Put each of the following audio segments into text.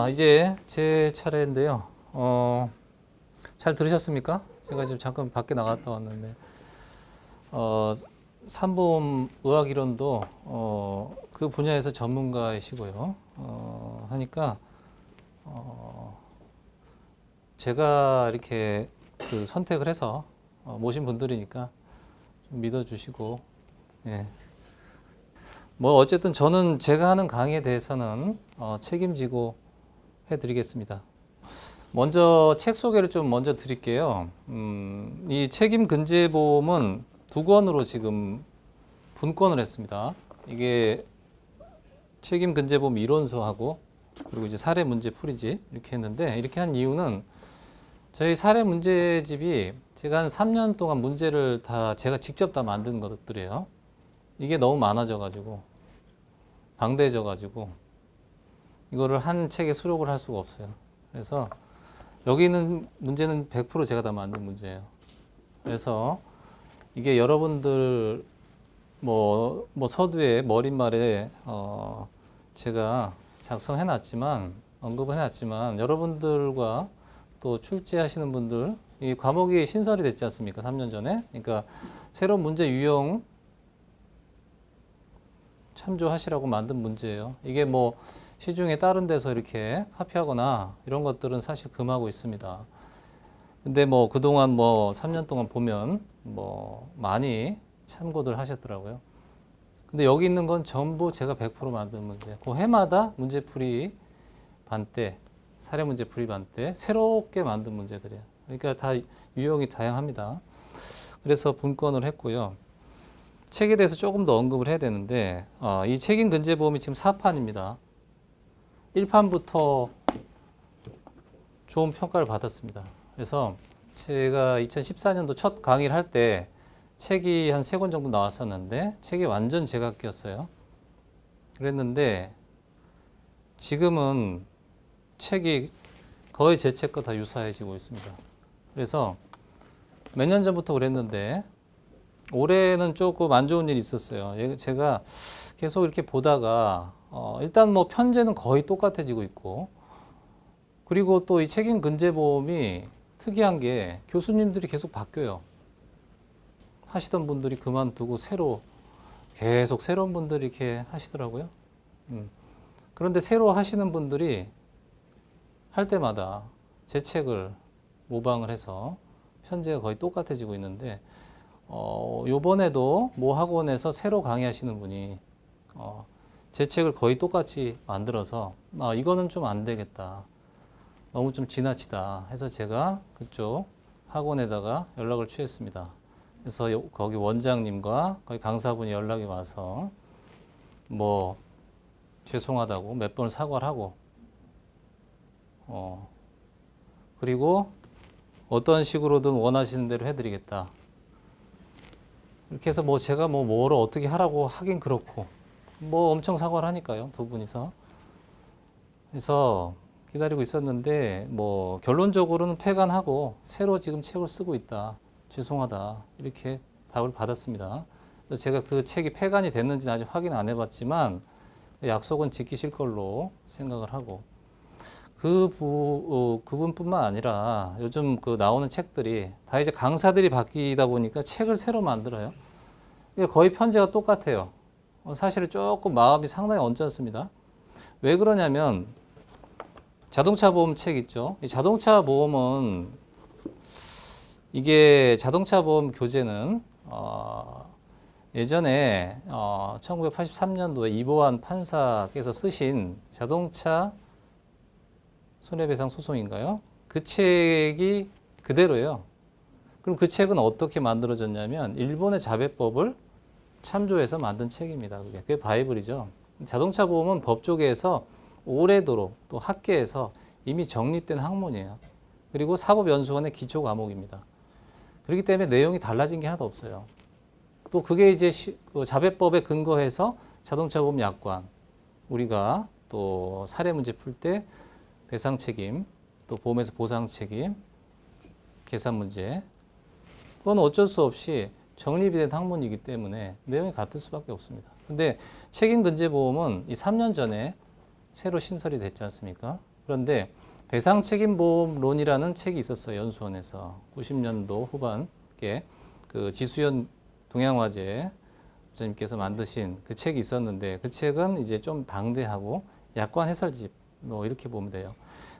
자, 이제 제 차례인데요. 잘 들으셨습니까? 제가 지금 잠깐 밖에 나갔다 왔는데, 산보험 의학이론도 그 분야에서 전문가이시고요. 하니까 제가 이렇게 그 선택을 해서 모신 분들이니까 좀 믿어주시고, 예. 뭐 어쨌든 저는 제가 하는 강의에 대해서는 책임지고 해드리겠습니다. 먼저 책 소개를 좀 먼저 드릴게요. 이 책임근제보험은 두 권으로 지금 분권을 했습니다. 이게 책임근제보험 이론서하고 그리고 이제 사례 문제풀이집 이렇게 했는데, 이렇게 한 이유는 저희 사례 문제집이 제가 한 3년 동안 문제를 다 제가 직접 다 만든 것들이에요. 이게 너무 많아져가지고 방대해져가지고 이거를 한 책에 수록을 할 수가 없어요. 그래서 여기 있는 문제는 100% 제가 다 만든 문제예요. 그래서 이게 여러분들 뭐 서두에 머릿말에 제가 작성해 놨지만, 언급은 해 놨지만, 여러분들과 또 출제하시는 분들, 이 과목이 신설이 됐지 않습니까? 3년 전에. 그러니까 새로운 문제 유형 참조하시라고 만든 문제예요. 이게 뭐 시중에 다른 데서 이렇게 합의하거나 이런 것들은 사실 금하고 있습니다. 근데 뭐 그동안 뭐 3년 동안 보면 뭐 많이 참고들 하셨더라고요. 근데 여기 있는 건 전부 제가 100% 만든 문제. 그 해마다 문제풀이 반 때, 사례 문제풀이 반 때 새롭게 만든 문제들이에요. 그러니까 다 유형이 다양합니다. 그래서 분권을 했고요. 책에 대해서 조금 더 언급을 해야 되는데, 이 책임근제보험이 지금 4판입니다. 1판부터 좋은 평가를 받았습니다. 그래서 제가 2014년도 첫 강의를 할 때 책이 한 3권 정도 나왔었는데, 책이 완전 제각기였어요. 그랬는데 지금은 책이 거의 제 책과 다 유사해지고 있습니다. 그래서 몇 년 전부터 그랬는데 올해는 조금 안 좋은 일이 있었어요. 제가 계속 이렇게 보다가 일단 뭐 편제는 거의 똑같아지고 있고, 그리고 또 이 책임근제보험이 특이한 게 교수님들이 계속 바뀌어요. 하시던 분들이 그만두고 계속 새로운 분들이 이렇게 하시더라고요. 그런데 새로 하시는 분들이 할 때마다 제 책을 모방을 해서 편제가 거의 똑같아지고 있는데, 요번에도 모 학원에서 새로 강의하시는 분이 제 책을 거의 똑같이 만들어서 이거는 좀 안 되겠다, 너무 좀 지나치다 해서 제가 그쪽 학원에다가 연락을 취했습니다. 그래서 거기 원장님과 거기 강사분이 연락이 와서 뭐 죄송하다고 몇 번 사과를 하고, 그리고 어떤 식으로든 원하시는 대로 해드리겠다. 이렇게 해서 뭐 제가 뭐를 어떻게 하라고 하긴 그렇고, 뭐 엄청 사과를 하니까요, 두 분이서. 그래서 기다리고 있었는데 뭐 결론적으로는 폐간하고 새로 지금 책을 쓰고 있다, 죄송하다, 이렇게 답을 받았습니다. 그래서 제가 그 책이 폐간이 됐는지는 아직 확인 안 해봤지만 약속은 지키실 걸로 생각을 하고, 그분뿐만 아니라 요즘 그 나오는 책들이 다 이제 강사들이 바뀌다 보니까 책을 새로 만들어요. 거의 편제가 똑같아요. 사실은 조금 마음이 상당히 언짢습니다. 왜 그러냐면 자동차 보험 책 있죠. 이 자동차 보험은 이게 자동차 보험 교재는 예전에 1983년도에 이보안 판사께서 쓰신 자동차 손해배상 소송인가요? 그 책이 그대로예요. 그럼 그 책은 어떻게 만들어졌냐면 일본의 자배법을 참조해서 만든 책입니다. 그게 바이블이죠. 자동차 보험은 법조계에서 오래도록 또 학계에서 이미 정립된 학문이에요. 그리고 사법연수원의 기초 과목입니다. 그렇기 때문에 내용이 달라진 게 하나도 없어요. 또 그게 이제 자배법에 근거해서 자동차 보험 약관, 우리가 또 사례 문제 풀 때 배상 책임, 또 보험에서 보상 책임, 계산 문제, 그건 어쩔 수 없이 정립이 된 학문이기 때문에 내용이 같을 수밖에 없습니다. 근데 책임근제보험은 이 3년 전에 새로 신설이 됐지 않습니까? 그런데 배상책임보험론이라는 책이 있었어요. 연수원에서 90년도 후반에 그 지수연 동양화재 부장님께서 만드신 그 책이 있었는데 그 책은 이제 좀 방대하고 약관 해설집 뭐 이렇게 보면 돼요.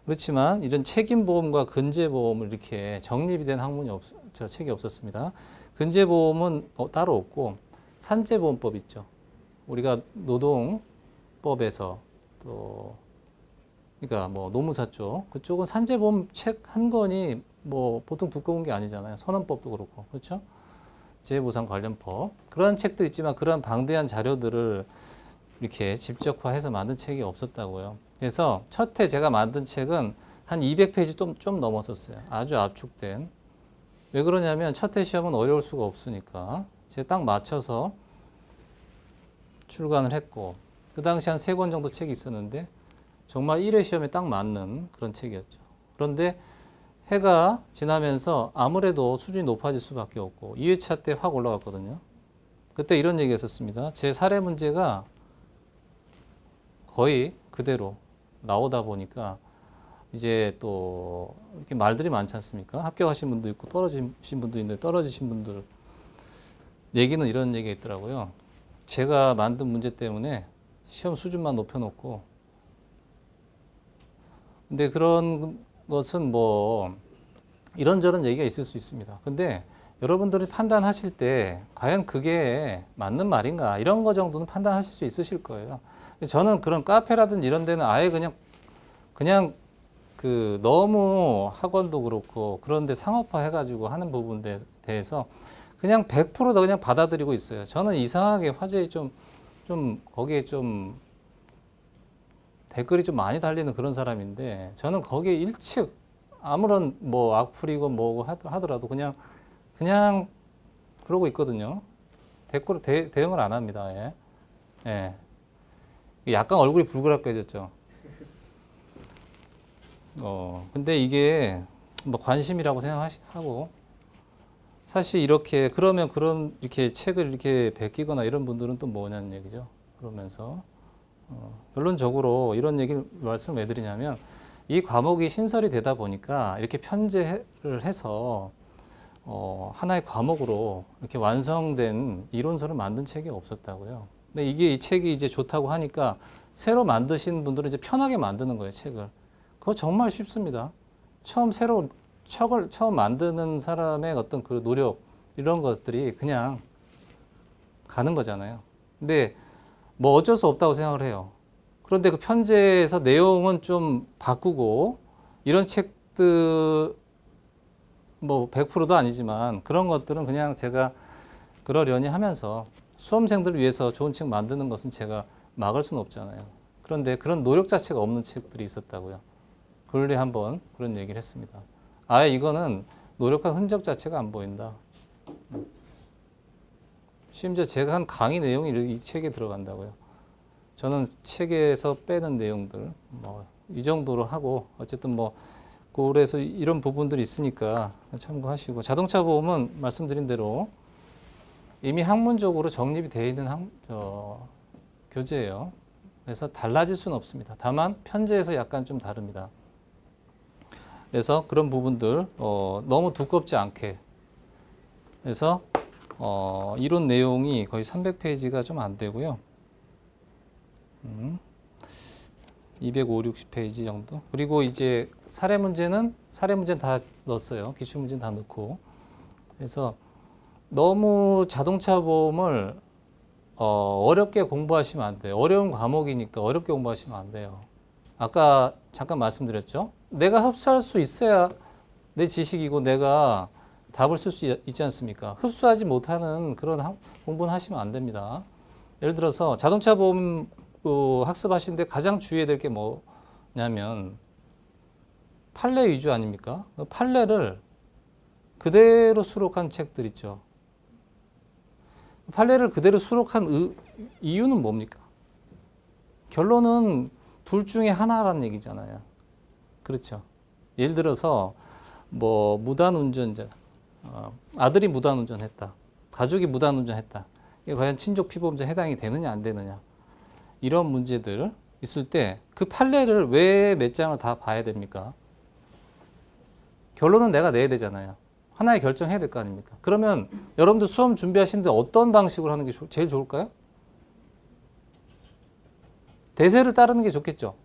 그렇지만 이런 책임보험과 근제보험을 이렇게 정립이 된 학문이 책이 없었습니다. 근제보험은 따로 없고 산재보험법 있죠. 우리가 노동법에서 또 그러니까 뭐 노무사 쪽 그쪽은 산재보험 책 한 권이 뭐 보통 두꺼운 게 아니잖아요. 선언법도 그렇고 그렇죠. 재해보상 관련법 그런 책도 있지만 그런 방대한 자료들을 이렇게 집적화해서 만든 책이 없었다고요. 그래서 첫 해 제가 만든 책은 한 200페이지 좀 넘었었어요. 아주 압축된. 왜 그러냐면 첫 해 시험은 어려울 수가 없으니까 제가 딱 맞춰서 출간을 했고 그 당시 한 3권 정도 책이 있었는데 정말 1회 시험에 딱 맞는 그런 책이었죠. 그런데 해가 지나면서 아무래도 수준이 높아질 수밖에 없고 2회차 때 확 올라갔거든요. 그때 이런 얘기 했었습니다. 제 사례 문제가 거의 그대로 나오다 보니까 이제 또 이렇게 말들이 많지 않습니까? 합격하신 분도 있고 떨어지신 분도 있는데 떨어지신 분들 얘기는 이런 얘기가 있더라고요. 제가 만든 문제 때문에 시험 수준만 높여놓고 근데 그런 것은 뭐 이런저런 얘기가 있을 수 있습니다. 근데 여러분들이 판단하실 때 과연 그게 맞는 말인가 이런 거 정도는 판단하실 수 있으실 거예요. 저는 그런 카페라든지 이런 데는 아예 그냥 그 너무 학원도 그렇고 그런데 상업화 해가지고 하는 부분에 대해서 그냥 100% 다 그냥 받아들이고 있어요. 저는 이상하게 화제에 좀 거기에 좀 댓글이 좀 많이 달리는 그런 사람인데 저는 거기에 일측 아무런 뭐 악플이고 뭐고 하더라도 그냥 그러고 있거든요. 댓글로 대응을 안 합니다. 예. 예. 약간 얼굴이 불그락해졌죠. 근데 이게 뭐 관심이라고 생각하고 사실 이렇게 그러면 이렇게 책을 이렇게 베끼거나 이런 분들은 또 뭐냐는 얘기죠. 그러면서 결론적으로 이런 얘기를 말씀을 왜 드리냐면 이 과목이 신설이 되다 보니까 이렇게 편제를 해서 하나의 과목으로 이렇게 완성된 이론서를 만든 책이 없었다고요. 근데 이 책이 이제 좋다고 하니까 새로 만드신 분들은 이제 편하게 만드는 거예요, 책을. 그거 정말 쉽습니다. 책을 처음 만드는 사람의 어떤 그 노력, 이런 것들이 그냥 가는 거잖아요. 근데 뭐 어쩔 수 없다고 생각을 해요. 그런데 그 편제에서 내용은 좀 바꾸고 이런 책들 뭐 100%도 아니지만 그런 것들은 그냥 제가 그러려니 하면서 수험생들을 위해서 좋은 책 만드는 것은 제가 막을 수는 없잖아요. 그런데 그런 노력 자체가 없는 책들이 있었다고요. 근래 한번 그런 얘기를 했습니다. 아예 이거는 노력한 흔적 자체가 안 보인다. 심지어 제가 한 강의 내용이 이 책에 들어간다고요. 저는 책에서 빼는 내용들 뭐 이 정도로 하고 어쨌든 뭐 그래서 이런 부분들이 있으니까 참고하시고 자동차 보험은 말씀드린 대로 이미 학문적으로 정립이 되어 있는 교재예요. 그래서 달라질 수는 없습니다. 다만 편제에서 약간 좀 다릅니다. 그래서 그런 부분들 너무 두껍지 않게 그래서 이론 내용이 거의 300페이지가 좀 안 되고요. 250, 60페이지 정도. 그리고 이제 사례 문제는 다 넣었어요. 기출 문제는 다 넣고. 그래서 너무 자동차 보험을 어렵게 공부하시면 안 돼요. 어려운 과목이니까 어렵게 공부하시면 안 돼요. 아까 잠깐 말씀드렸죠. 내가 흡수할 수 있어야 내 지식이고 내가 답을 쓸 수 있지 않습니까? 흡수하지 못하는 그런 공부는 하시면 안 됩니다. 예를 들어서 자동차 보험 학습하시는데 가장 주의해야 될 게 뭐냐면 판례 위주 아닙니까? 판례를 그대로 수록한 책들 있죠. 판례를 그대로 수록한 이유는 뭡니까? 결론은 둘 중에 하나라는 얘기잖아요. 그렇죠. 예를 들어서 뭐 무단운전자, 아들이 무단운전했다, 가족이 무단운전했다. 이게 과연 친족 피보험자 해당이 되느냐 안 되느냐 이런 문제들 있을 때 그 판례를 왜 몇 장을 다 봐야 됩니까? 결론은 내가 내야 되잖아요. 하나의 결정해야 될 거 아닙니까? 그러면 여러분들 수험 준비하시는데 어떤 방식으로 하는 게 제일 좋을까요? 대세를 따르는 게 좋겠죠.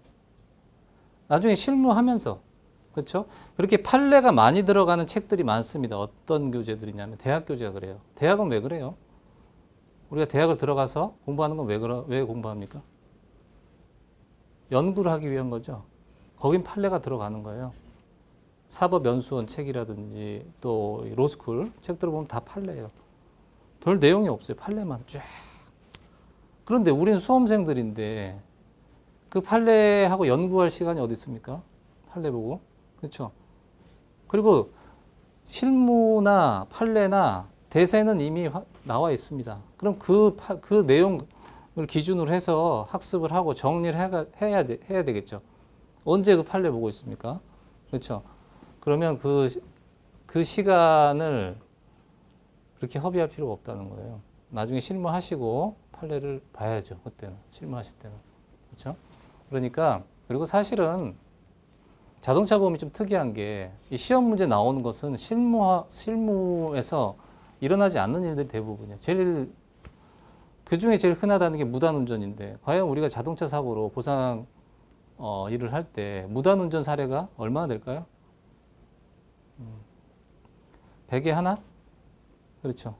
나중에 실무하면서. 그렇죠? 그렇게 판례가 많이 들어가는 책들이 많습니다. 어떤 교재들이냐면 대학 교재가 그래요. 대학은 왜 그래요? 우리가 대학을 들어가서 공부하는 건 왜 공부합니까? 연구를 하기 위한 거죠. 거긴 판례가 들어가는 거예요. 사법연수원 책이라든지 또 로스쿨 책들을 보면 다 판례예요. 별 내용이 없어요. 판례만 쫙. 그런데 우리는 수험생들인데 그 판례하고 연구할 시간이 어디 있습니까? 판례 보고. 그렇죠? 그리고 실무나 판례나 대세는 이미 나와 있습니다. 그럼 그 내용을 기준으로 해서 학습을 하고 정리를 해야 되겠죠. 언제 그 판례 보고 있습니까? 그렇죠? 그러면 그 시간을 그렇게 허비할 필요가 없다는 거예요. 나중에 실무하시고 판례를 봐야죠. 그때는. 실무하실 때는. 그렇죠? 그러니까, 그리고 사실은 자동차 보험이 좀 특이한 게 이 시험 문제 나오는 것은 실무에서 일어나지 않는 일들이 대부분이에요. 그 중에 제일 흔하다는 게 무단운전인데, 과연 우리가 자동차 사고로 보상 일을 할 때 무단운전 사례가 얼마나 될까요? 100에 하나? 그렇죠.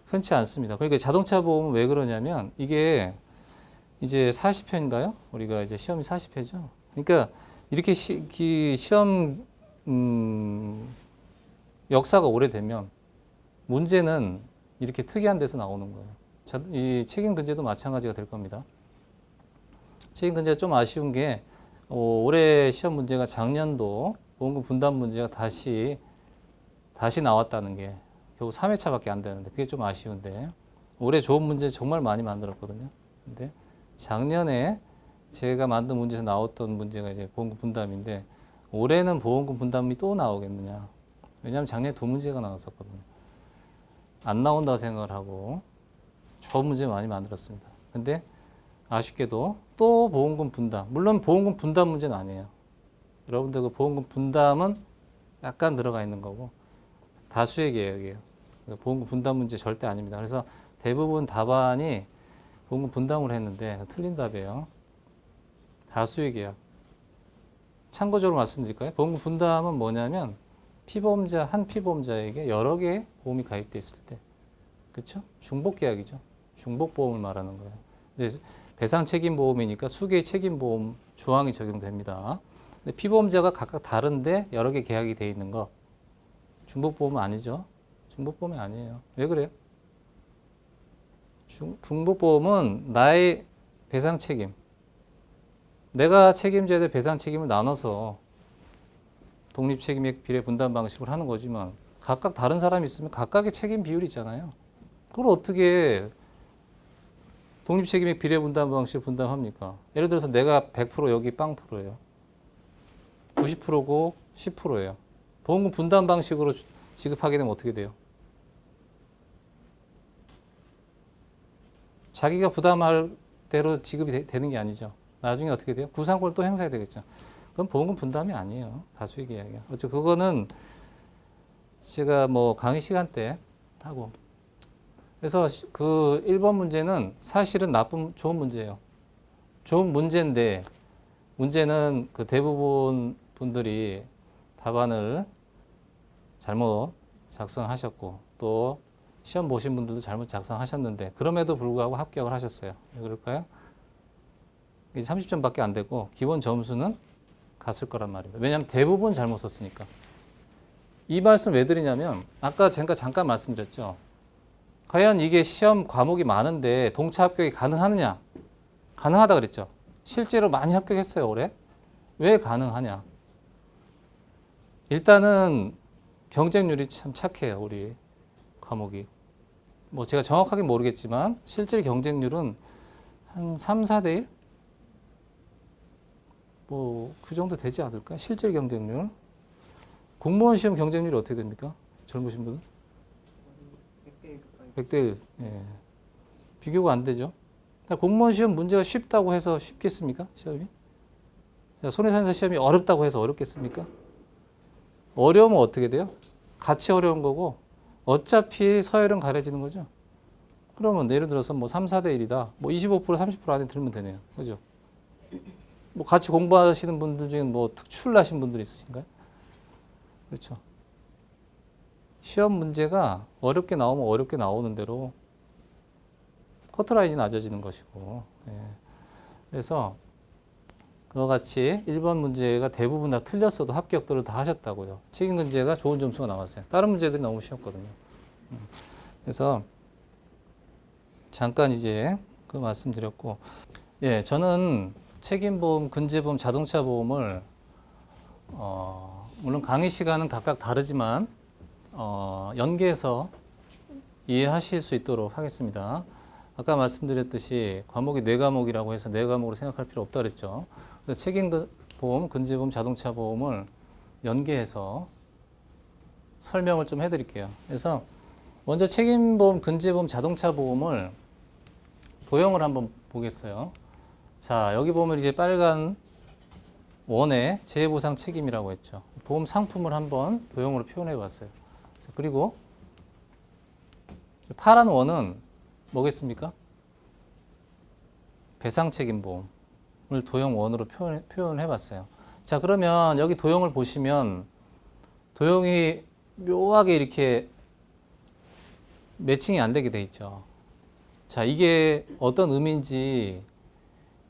흔치 않습니다. 그러니까 자동차 보험은 왜 그러냐면 이게 이제 40회인가요? 우리가 이제 시험이 40회죠. 그러니까 이렇게 시험 역사가 오래되면 문제는 이렇게 특이한 데서 나오는 거예요. 이 책임근제도 마찬가지가 될 겁니다. 책임근제가 좀 아쉬운 게 올해 시험 문제가 작년도 보험금 분담 문제가 다시 나왔다는 게 결국 3회차밖에 안 되는데 그게 좀 아쉬운데 올해 좋은 문제 정말 많이 만들었거든요. 근데 작년에 제가 만든 문제에서 나왔던 문제가 이제 보험금 분담인데 올해는 보험금 분담이 또 나오겠느냐. 왜냐하면 작년에 2문제가 나왔었거든요. 안 나온다고 생각을 하고 좋은 문제 많이 만들었습니다. 근데 아쉽게도 또 보험금 분담. 물론 보험금 분담 문제는 아니에요. 여러분들 그 보험금 분담은 약간 들어가 있는 거고 다수의 계약이에요. 보험금 분담 문제 절대 아닙니다. 그래서 대부분 답안이 보험금 분담을 했는데 틀린 답이에요. 다수의 계약. 참고적으로 말씀드릴까요? 보험금 분담은 뭐냐면 한 피보험자에게 여러 개의 보험이 가입돼 있을 때, 그렇죠? 중복 계약이죠. 중복 보험을 말하는 거예요. 근데 배상 책임 보험이니까 수개의 책임 보험 조항이 적용됩니다. 근데 피보험자가 각각 다른데 여러 개 계약이 돼 있는 거 중복 보험은 아니죠. 중복 보험이 아니에요. 왜 그래요? 중복 보험은 나의 배상 책임, 내가 책임져야 될 배상 책임을 나눠서 독립책임액 비례 분담 방식으로 하는 거지만 각각 다른 사람이 있으면 각각의 책임 비율이 있잖아요. 그걸 어떻게 독립책임액 비례 분담 방식으로 분담합니까? 예를 들어서 내가 100% 여기 0%예요. 90%고 10%예요. 보험금 분담 방식으로 지급하게 되면 어떻게 돼요? 자기가 부담할 대로 지급이 되는 게 아니죠. 나중에 어떻게 돼요? 구상권을 또 행사해야 되겠죠. 그건 보험금 분담이 아니에요. 다수의 계약이야. 어쨌든 그거는 제가 뭐 강의 시간 때 하고. 그래서 그 1번 문제는 사실은 좋은 문제예요. 좋은 문제인데 문제는 그 대부분 분들이 답안을 잘못 작성하셨고 또 시험 보신 분들도 잘못 작성하셨는데 그럼에도 불구하고 합격을 하셨어요. 왜 그럴까요? 30점밖에 안 되고 기본 점수는 갔을 거란 말입니다. 왜냐하면 대부분 잘못 썼으니까. 이 말씀 왜 드리냐면 아까 제가 잠깐 말씀드렸죠. 과연 이게 시험 과목이 많은데 동차 합격이 가능하느냐? 가능하다 그랬죠. 실제로 많이 합격했어요, 올해. 왜 가능하냐? 일단은 경쟁률이 참 착해요, 우리 과목이. 뭐 제가 정확하게 모르겠지만 실제 경쟁률은 한 3, 4대 1? 뭐 그 정도 되지 않을까? 실제 경쟁률. 공무원 시험 경쟁률이 어떻게 됩니까? 젊으신 분은? 100대 1. 예. 비교가 안 되죠. 공무원 시험 문제가 쉽다고 해서 쉽겠습니까? 시험이? 손해산사 시험이 어렵다고 해서 어렵겠습니까? 어려우면 어떻게 돼요? 같이 어려운 거고 어차피 서열은 가려지는 거죠. 그러면 예를 들어서 뭐 3, 4대 1이다. 뭐 25%, 30% 안에 들면 되네요. 그죠? 뭐 같이 공부하시는 분들 중에 뭐 특출을 하신 분들이 있으신가요? 그렇죠. 시험 문제가 어렵게 나오면 어렵게 나오는 대로 커트라인이 낮아지는 것이고, 예. 그래서 그와 같이 1번 문제가 대부분 다 틀렸어도 합격들을 다 하셨다고요. 책임 문제가 좋은 점수가 나왔어요. 다른 문제들이 너무 쉬웠거든요. 그래서 잠깐 이제 그 말씀드렸고, 예, 저는 책임보험, 근제보험, 자동차 보험을 물론 강의 시간은 각각 다르지만 연계해서 이해하실 수 있도록 하겠습니다. 아까 말씀드렸듯이 과목이 4과목이라고 해서 4과목으로 생각할 필요 없다 그랬죠. 그래서 책임보험, 근제보험, 자동차 보험을 연계해서 설명을 좀 해드릴게요. 그래서 먼저 책임보험, 근제보험, 자동차 보험을 도형을 한번 보겠어요. 자, 여기 보면 이제 빨간 원의 재해보상 책임이라고 했죠. 보험 상품을 한번 도형으로 표현해 봤어요. 그리고 파란 원은 뭐겠습니까? 배상책임보험을 도형 원으로 표현해 봤어요. 자, 그러면 여기 도형을 보시면 도형이 묘하게 이렇게 매칭이 안 되게 돼 있죠. 자, 이게 어떤 의미인지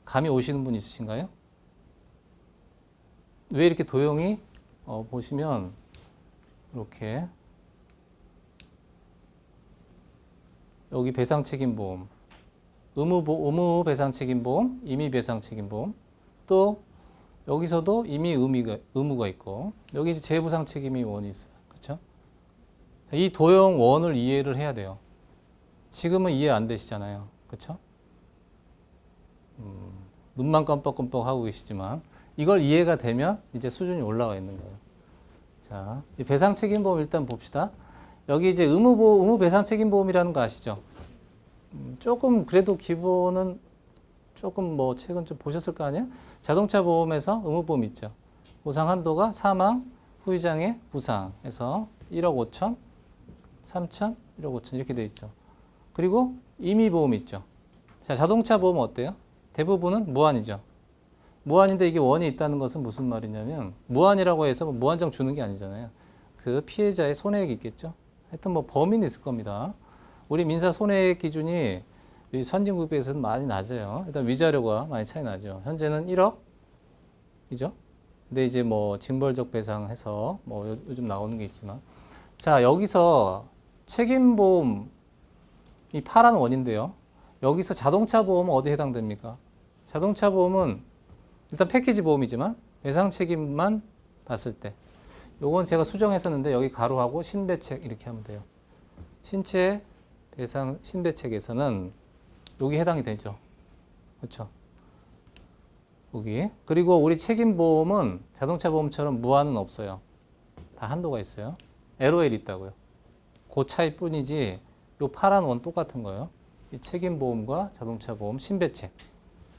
감이 오시는 분 있으신가요? 왜 이렇게 도형이 보시면 이렇게 여기 배상책임보험, 의무 배상책임보험, 임의 배상책임보험, 또 여기서도 임의 의무가 있고 여기 이제 재해보상책임이 원이 있어요. 그렇죠? 이 도형 원을 이해를 해야 돼요. 지금은 이해 안 되시잖아요. 그렇죠? 눈만 껌뻑껌뻑 하고 계시지만 이걸 이해가 되면 이제 수준이 올라가 있는 거예요. 자, 이 배상책임보험 일단 봅시다. 여기 이제 의무 배상책임보험이라는 거 아시죠? 조금 그래도 기본은 조금 뭐 최근 좀 보셨을 거 아니에요? 자동차 보험에서 의무보험 있죠. 보상 한도가 사망, 후유장애, 부상에서 1억 5천, 3천, 1억 5천 이렇게 돼 있죠. 그리고 임의보험 있죠. 자, 자동차 보험은 어때요? 대부분은 무한이죠. 무한인데 이게 원이 있다는 것은 무슨 말이냐면 무한이라고 해서 뭐 무한정 주는 게 아니잖아요. 그 피해자의 손해액이 있겠죠. 하여튼 뭐 범위는 있을 겁니다. 우리 민사 손해액 기준이 선진국에 비해서는 많이 낮아요. 일단 위자료가 많이 차이 나죠. 현재는 1억이죠. 근데 이제 뭐 징벌적 배상해서 뭐 요즘 나오는 게 있지만 자, 여기서 책임보험 이 파란 원인데요. 여기서 자동차 보험은 어디에 해당됩니까? 자동차 보험은 일단 패키지 보험이지만 배상 책임만 봤을 때 요건 제가 수정했었는데 여기 가로하고 신배책 이렇게 하면 돼요. 신체 배상 신배책에서는 여기 해당이 되죠. 그렇죠? 여기. 그리고 우리 책임보험은 자동차 보험처럼 무한은 없어요. 다 한도가 있어요. LOL 있다고요. 그 차이뿐이지 요 파란 원 똑같은 거예요. 이 책임보험과 자동차 보험 신배책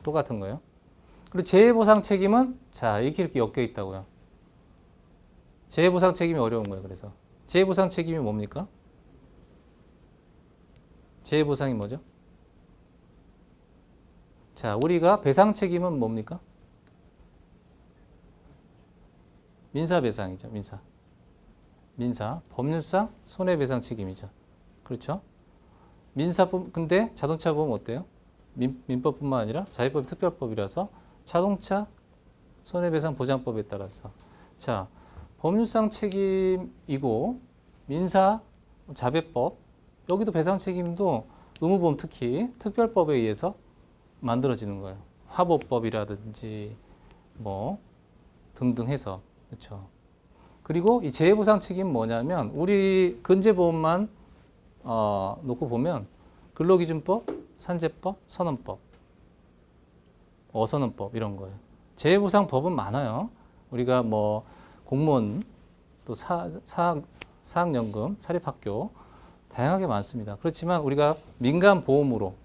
똑같은 거예요. 그리고 재해보상 책임은 자 이렇게 엮여 있다고요. 재해보상 책임이 어려운 거예요. 그래서 재해보상 책임이 뭡니까? 재해보상이 뭐죠? 자, 우리가 배상 책임은 뭡니까? 민사배상이죠. 민사. 법률상 손해배상 책임이죠. 그렇죠? 근데 자동차 보험 어때요? 민법뿐만 아니라 자유법 특별법이라서 자동차 손해배상 보장법에 따라서 자, 법률상 책임이고 민사 자배법 여기도 배상 책임도 의무보험 특히 특별법에 의해서 만들어지는 거예요. 화보법이라든지 뭐 등등 해서 그렇죠. 그리고 이 재해보상 책임은 뭐냐면 우리 근제보험만 놓고 보면 근로기준법, 산재법, 선언법, 어선언법 이런 거예요. 재해보상법은 많아요. 우리가 뭐 공무원 또 사학연금, 사립학교 다양하게 많습니다. 그렇지만 우리가 민간보험으로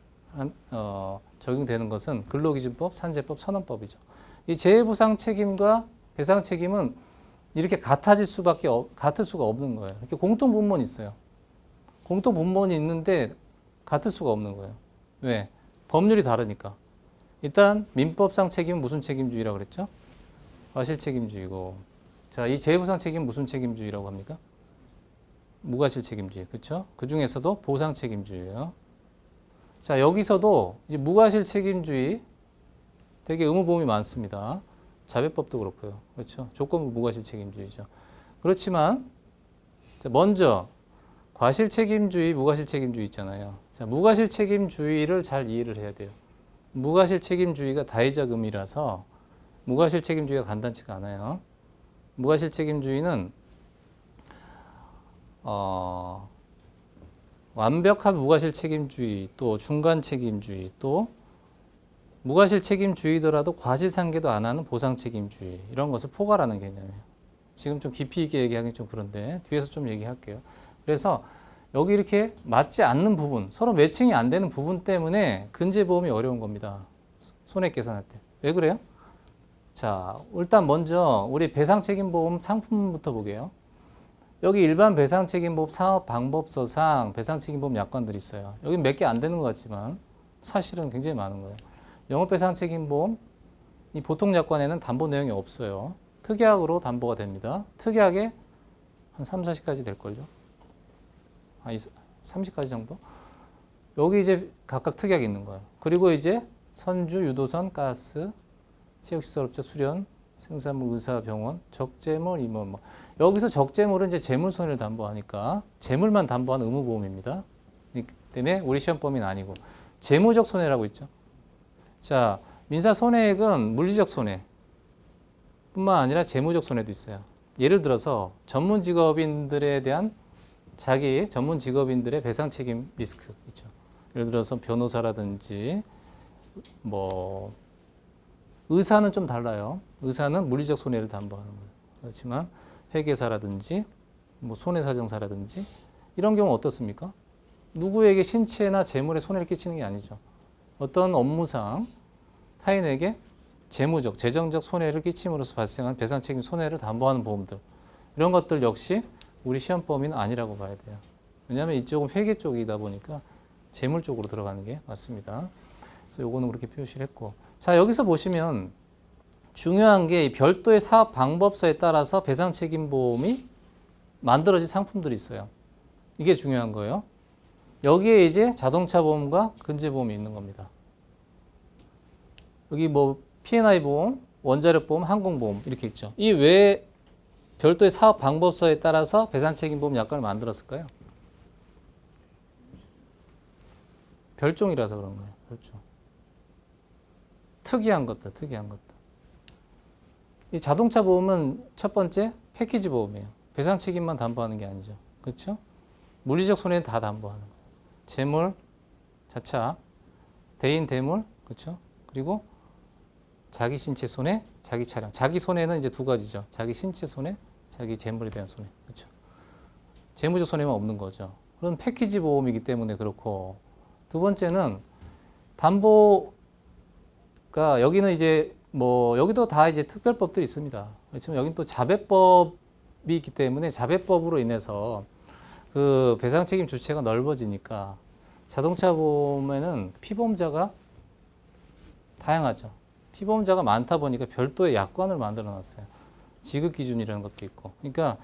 적용되는 것은 근로기준법, 산재법, 선언법이죠. 이 재해보상 책임과 배상 책임은 이렇게 같을 수가 없는 거예요. 이렇게 공통분모는 있어요. 공통분모는 있는데 같을 수가 없는 거예요. 왜? 법률이 다르니까. 일단 민법상 책임은 무슨 책임주의라고 그랬죠? 과실책임주의고. 자, 이 재해보상 책임은 무슨 책임주의라고 합니까? 무과실책임주의. 그렇죠? 그 중에서도 보상책임주의예요. 자, 여기서도 이제 무과실책임주의 되게 의무보험이 많습니다. 자배법도 그렇고요. 그렇죠? 조건부 무과실책임주의죠. 그렇지만 먼저 과실책임주의, 무과실책임주의 있잖아요. 자, 무과실책임주의를 잘 이해를 해야 돼요. 무과실책임주의가 다의적 의미라서 무과실책임주의가 간단치가 않아요. 무과실책임주의는 완벽한 무과실책임주의, 또 중간책임주의, 또 무과실책임주의더라도 과실상계도 안 하는 보상책임주의, 이런 것을 포괄하는 개념이에요. 지금 좀 깊이 있게 얘기하기 좀 그런데 뒤에서 좀 얘기할게요. 그래서 여기 이렇게 맞지 않는 부분, 서로 매칭이 안 되는 부분 때문에 근제보험이 어려운 겁니다. 손해 계산할 때. 왜 그래요? 자, 일단 먼저 우리 배상책임보험 상품부터 보게요. 여기 일반 배상책임보험 사업방법서상 배상책임보험 약관들이 있어요. 여기 몇 개 안 되는 것 같지만 사실은 굉장히 많은 거예요. 영업배상책임보험 이 보통 약관에는 담보 내용이 없어요. 특약으로 담보가 됩니다. 특약에 한 3, 40가지 될걸요. 30가지 정도? 여기 이제 각각 특약이 있는 거예요. 그리고 이제 선주, 유도선, 가스, 체육시설업체, 수련, 생산물, 의사, 병원, 적재물, 임원. 여기서 적재물은 이제 재물손해를 담보하니까 재물만 담보하는 의무보험입니다. 그렇기 때문에 우리 시험 범위는 아니고 재무적 손해라고 있죠. 자, 민사손해액은 물리적 손해 뿐만 아니라 재무적 손해도 있어요. 예를 들어서 전문 직업인들에 대한 자기 전문 직업인들의 배상 책임 리스크 있죠. 예를 들어서 변호사라든지 뭐 의사는 좀 달라요. 의사는 물리적 손해를 담보하는 거예요. 그렇지만 회계사라든지 뭐 손해사정사라든지 이런 경우 어떻습니까? 누구에게 신체나 재물에 손해를 끼치는 게 아니죠. 어떤 업무상 타인에게 재무적, 재정적 손해를 끼침으로써 발생한 배상 책임 손해를 담보하는 보험들, 이런 것들 역시 우리 시험 범위는 아니라고 봐야 돼요. 왜냐하면 이쪽은 회계 쪽이다 보니까 재물 쪽으로 들어가는 게 맞습니다. 그래서 요거는 그렇게 표시를 했고, 자, 여기서 보시면 중요한 게 별도의 사업 방법서에 따라서 배상 책임 보험이 만들어진 상품들이 있어요. 이게 중요한 거예요. 여기에 이제 자동차 보험과 근제 보험이 있는 겁니다. 여기 뭐 P&I 보험, 원자력 보험, 항공 보험 이렇게 있죠. 이 왜 별도의 사업 방법서에 따라서 배상 책임 보험 약관을 만들었을까요? 별종이라서 그런 거예요. 별종. 특이한 것들. 이 자동차 보험은 첫 번째 패키지 보험이에요. 배상 책임만 담보하는 게 아니죠. 그렇죠? 물리적 손해는 다 담보하는 거예요. 재물, 자차, 대인, 대물, 그렇죠? 그리고 자기 신체 손해, 자기 차량. 자기 손해는 이제 두 가지죠. 자기 신체 손해, 자기 재물에 대한 손해. 그렇죠? 재무적 손해만 없는 거죠. 그런 패키지 보험이기 때문에 그렇고, 두 번째는 담보가 여기는 이제 뭐 여기도 다 이제 특별법들이 있습니다. 그렇지만 여기는 또 자배법이 있기 때문에 자배법으로 인해서 그 배상 책임 주체가 넓어지니까 자동차 보험에는 피보험자가 다양하죠. 피보험자가 많다 보니까 별도의 약관을 만들어 놨어요. 지급 기준이라는 것도 있고. 그러니까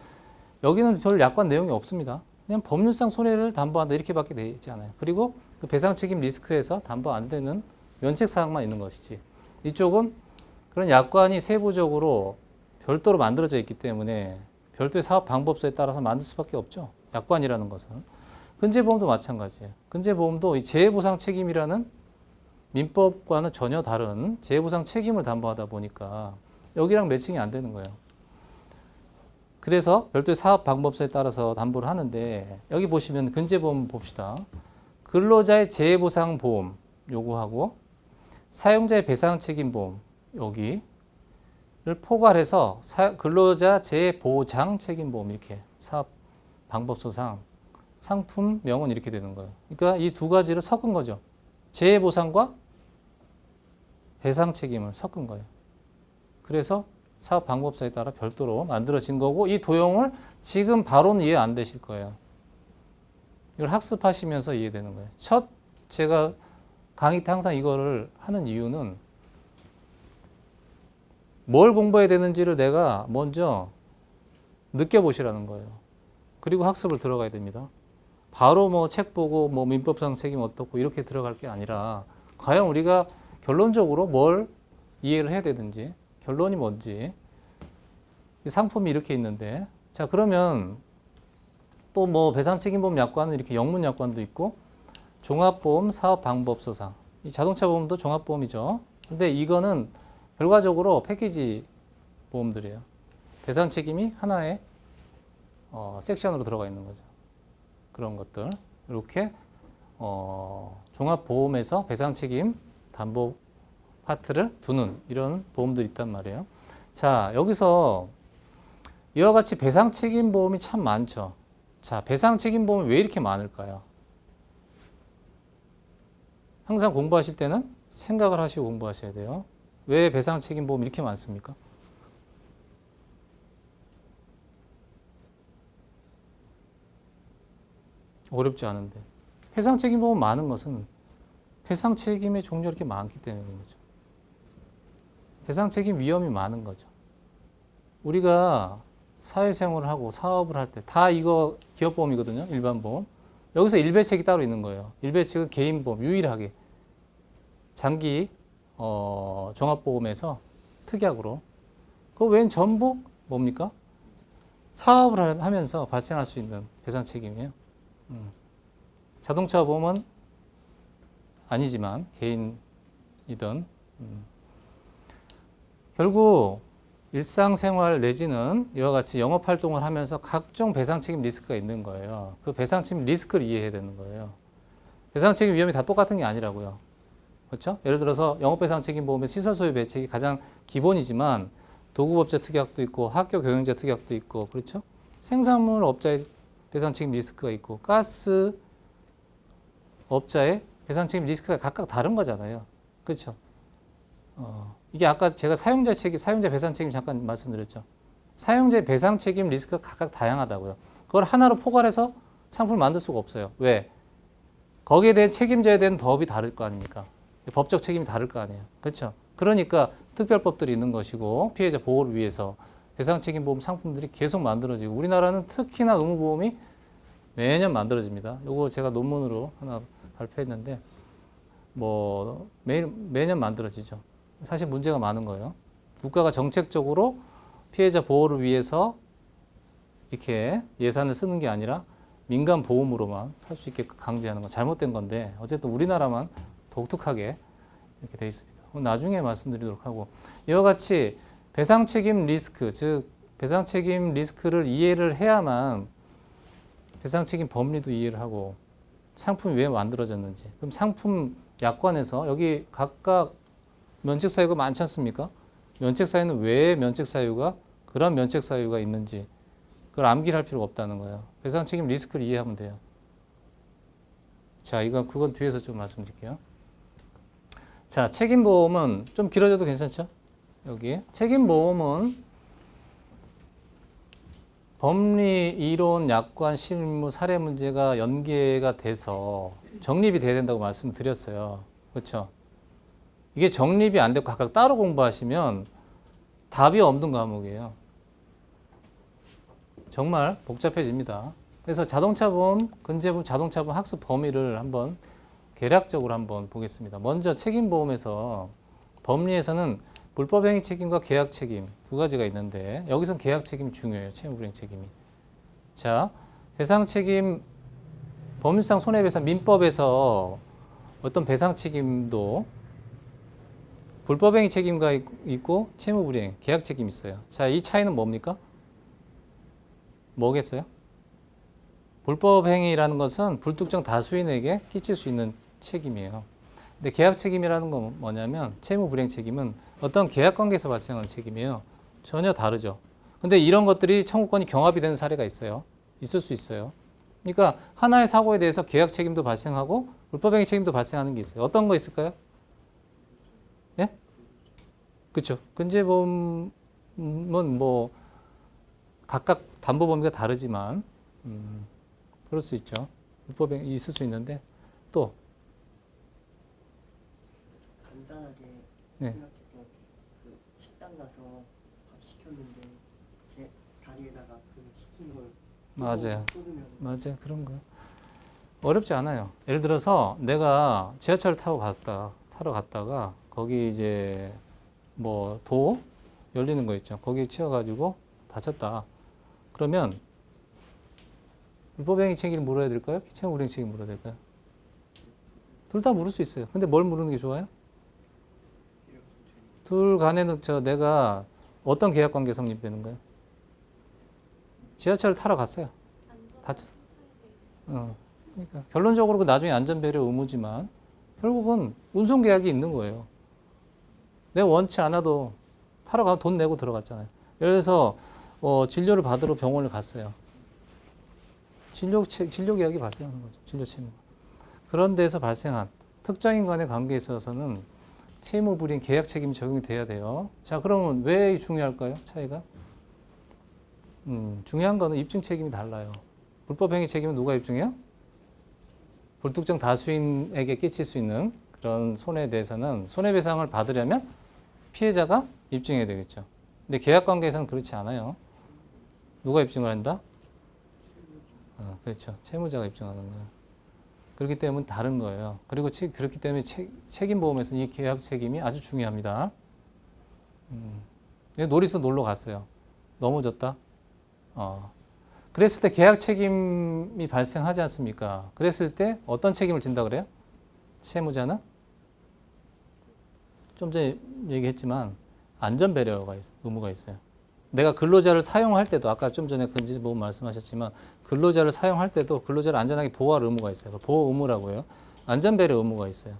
여기는 별 약관 내용이 없습니다. 그냥 법률상 손해를 담보한다 이렇게밖에 되어 있지 않아요. 그리고 그 배상 책임 리스크에서 담보 안 되는 면책 사항만 있는 것이지. 이쪽은 그런 약관이 세부적으로 별도로 만들어져 있기 때문에 별도의 사업 방법서에 따라서 만들 수밖에 없죠. 약관이라는 것은. 근제보험도 마찬가지예요. 근제보험도 이 재해보상 책임이라는 민법과는 전혀 다른 재해보상 책임을 담보하다 보니까 여기랑 매칭이 안 되는 거예요. 그래서 별도의 사업 방법서에 따라서 담보를 하는데 여기 보시면 근제보험 봅시다. 근로자의 재해보상 보험 요구하고 사용자의 배상 책임 보험 여기를 포괄해서 근로자 재보장 책임 보험 이렇게 사업 방법서상 상품 명은 이렇게 되는 거예요. 그러니까 이 두 가지를 섞은 거죠. 재해보상과 배상 책임을 섞은 거예요. 그래서 사업 방법사에 따라 별도로 만들어진 거고 이 도형을 지금 바로는 이해 안 되실 거예요. 이걸 학습하시면서 이해되는 거예요. 제가 강의 때 항상 이거를 하는 이유는 뭘 공부해야 되는지를 내가 먼저 느껴보시라는 거예요. 그리고 학습을 들어가야 됩니다. 바로 뭐 책 보고 뭐 민법상 책임 어떻고 이렇게 들어갈 게 아니라 과연 우리가 결론적으로 뭘 이해를 해야 되는지 결론이 뭔지 이 상품이 이렇게 있는데 자 그러면 또 뭐 배상책임보험 약관은 이렇게 영문 약관도 있고 종합보험 사업방법서상 이 자동차 보험도 종합보험이죠. 근데 이거는 결과적으로 패키지 보험들이에요. 배상책임이 하나의 섹션으로 들어가 있는 거죠. 그런 것들 이렇게 종합보험에서 배상책임 담보 파트를 두는 이런 보험들이 있단 말이에요. 자 여기서 이와 같이 배상책임보험이 참 많죠. 자 배상책임보험이 왜 이렇게 많을까요? 항상 공부하실 때는 생각을 하시고 공부하셔야 돼요. 왜 배상책임보험이 이렇게 많습니까? 어렵지 않은데 배상책임보험 많은 것은 배상책임의 종류가 이렇게 많기 때문인 거죠. 배상책임 위험이 많은 거죠. 우리가 사회생활을 하고 사업을 할 때 다 이거 기업보험이거든요. 일반보험. 여기서 일배책이 따로 있는 거예요. 일배책은 개인보험 유일하게 장기 종합보험에서 특약으로 그 외엔 전부 뭡니까? 사업을 하면서 발생할 수 있는 배상책임이에요. 자동차 보험은 아니지만 개인이든 결국 일상생활 내지는 이와 같이 영업활동을 하면서 각종 배상책임 리스크가 있는 거예요. 그 배상책임 리스크를 이해해야 되는 거예요. 배상책임 위험이 다 똑같은 게 아니라고요. 그렇죠? 예를 들어서 영업배상책임보험의 시설소유 배책이 가장 기본이지만 도급업체 특약도 있고 학교 경영자 특약도 있고 그렇죠? 생산물 업자의 배상책임 리스크가 있고 가스 업자의 배상책임 리스크가 각각 다른 거잖아요. 그렇죠? 이게 아까 제가 사용자 배상 책임 잠깐 말씀드렸죠. 사용자의 배상 책임 리스크가 각각 다양하다고요. 그걸 하나로 포괄해서 상품을 만들 수가 없어요. 왜? 거기에 대한 책임져야 되는 법이 다를 거 아닙니까? 법적 책임이 다를 거 아니에요. 그렇죠? 그러니까 특별법들이 있는 것이고 피해자 보호를 위해서 배상 책임 보험 상품들이 계속 만들어지고 우리나라는 특히나 의무보험이 매년 만들어집니다. 요거 제가 논문으로 하나 발표했는데 뭐 매년 만들어지죠. 사실 문제가 많은 거예요. 국가가 정책적으로 피해자 보호를 위해서 이렇게 예산을 쓰는 게 아니라 민간 보험으로만 할 수 있게 강제하는 건 잘못된 건데 어쨌든 우리나라만 독특하게 이렇게 돼 있습니다. 나중에 말씀드리도록 하고 이와 같이 배상 책임 리스크, 즉 배상 책임 리스크를 이해를 해야만 배상 책임 법리도 이해를 하고 상품이 왜 만들어졌는지 그럼 상품 약관에서 여기 각각 면책 사유가 많지 않습니까? 면책 사유는 왜 면책 사유가 그런 면책 사유가 있는지 그걸 암기를 할 필요가 없다는 거예요. 배상 책임 리스크를 이해하면 돼요. 자, 그건 뒤에서 좀 말씀드릴게요. 자, 책임보험은 좀 길어져도 괜찮죠? 여기 책임보험은 법리, 이론, 약관, 실무, 사례 문제가 연계가 돼서 정립이 돼야 된다고 말씀드렸어요. 그렇죠? 이게 정립이 안 되고 각각 따로 공부하시면 답이 없는 과목이에요. 정말 복잡해집니다. 그래서 자동차보험, 근제보험, 자동차보험 학습 범위를 한번 개략적으로 한번 보겠습니다. 먼저 책임보험에서 법리에서는 불법행위 책임과 계약 책임 두 가지가 있는데 여기선 계약 책임이 중요해요. 채무불이행 책임이. 자, 배상 책임 법률상 손해배상 민법에서 어떤 배상 책임도 불법행위 책임과 있고 채무불이행, 계약 책임이 있어요. 자, 이 차이는 뭡니까? 뭐겠어요? 불법행위라는 것은 불특정 다수인에게 끼칠 수 있는 책임이에요. 근데 계약 책임이라는 건 뭐냐면 채무불이행 책임은 어떤 계약 관계에서 발생하는 책임이에요. 전혀 다르죠. 근데 이런 것들이 청구권이 경합이 되는 사례가 있어요. 있을 수 있어요. 그러니까 하나의 사고에 대해서 계약 책임도 발생하고 불법행위 책임도 발생하는 게 있어요. 어떤 거 있을까요? 예? 그렇죠. 근제보험은 뭐 각각 담보 범위가 다르지만 그럴 수 있죠. 불법행위 있을 수 있는데 또 간단하게 네. 생각해서 그 식당 가서 밥 시켰는데 제 다리에다가 그 시킨 걸 맞아요. 쏟으면 맞아요. 그런 거 어렵지 않아요. 예를 들어서 내가 지하철을 타러 갔다가 거기 이제 뭐 도 열리는 거 있죠. 거기에 치여가지고 다쳤다. 그러면 불법행위 책임을 물어야 될까요? 기체적 불이행 책임 물어야 될까요? 둘 다 물을 수 있어요. 근데 뭘 물는 게 좋아요? 둘 간에는 내가 어떤 계약 관계 성립되는 거예요? 지하철을 타러 갔어요. 다쳤. 그러니까 결론적으로 그 나중에 안전배려 의무지만 결국은 운송 계약이 있는 거예요. 내가 원치 않아도 타러 가면 돈 내고 들어갔잖아요. 예를 들어서 진료를 받으러 병원을 갔어요. 진료 계약이 발생하는 거죠. 진료 채무. 그런 데서 발생한 특정인 간의 관계에 있어서는 채무 불이행 계약 책임이 적용이 돼야 돼요. 자, 그러면 왜 중요할까요? 차이가? 중요한 거는 입증 책임이 달라요. 불법행위 책임은 누가 입증해요? 불특정 다수인에게 끼칠 수 있는 그런 손해에 대해서는 손해배상을 받으려면 피해자가 입증해야 되겠죠. 근데 계약관계에서는 그렇지 않아요. 누가 입증을 한다? 그렇죠. 채무자가 입증하는 거예요. 그렇기 때문에 다른 거예요. 그리고 그렇기 때문에 책임보험에서는 이 계약 책임이 아주 중요합니다. 놀이터 놀러 갔어요. 넘어졌다. 그랬을 때 계약 책임이 발생하지 않습니까? 그랬을 때 어떤 책임을 진다 그래요? 채무자는? 좀 전에 얘기했지만 안전배려가 의무가 있어요. 내가 근로자를 사용할 때도 아까 좀 전에 근지보험 말씀하셨지만 근로자를 사용할 때도 근로자를 안전하게 보호할 의무가 있어요. 보호 의무라고 해요. 안전배려 의무가 있어요.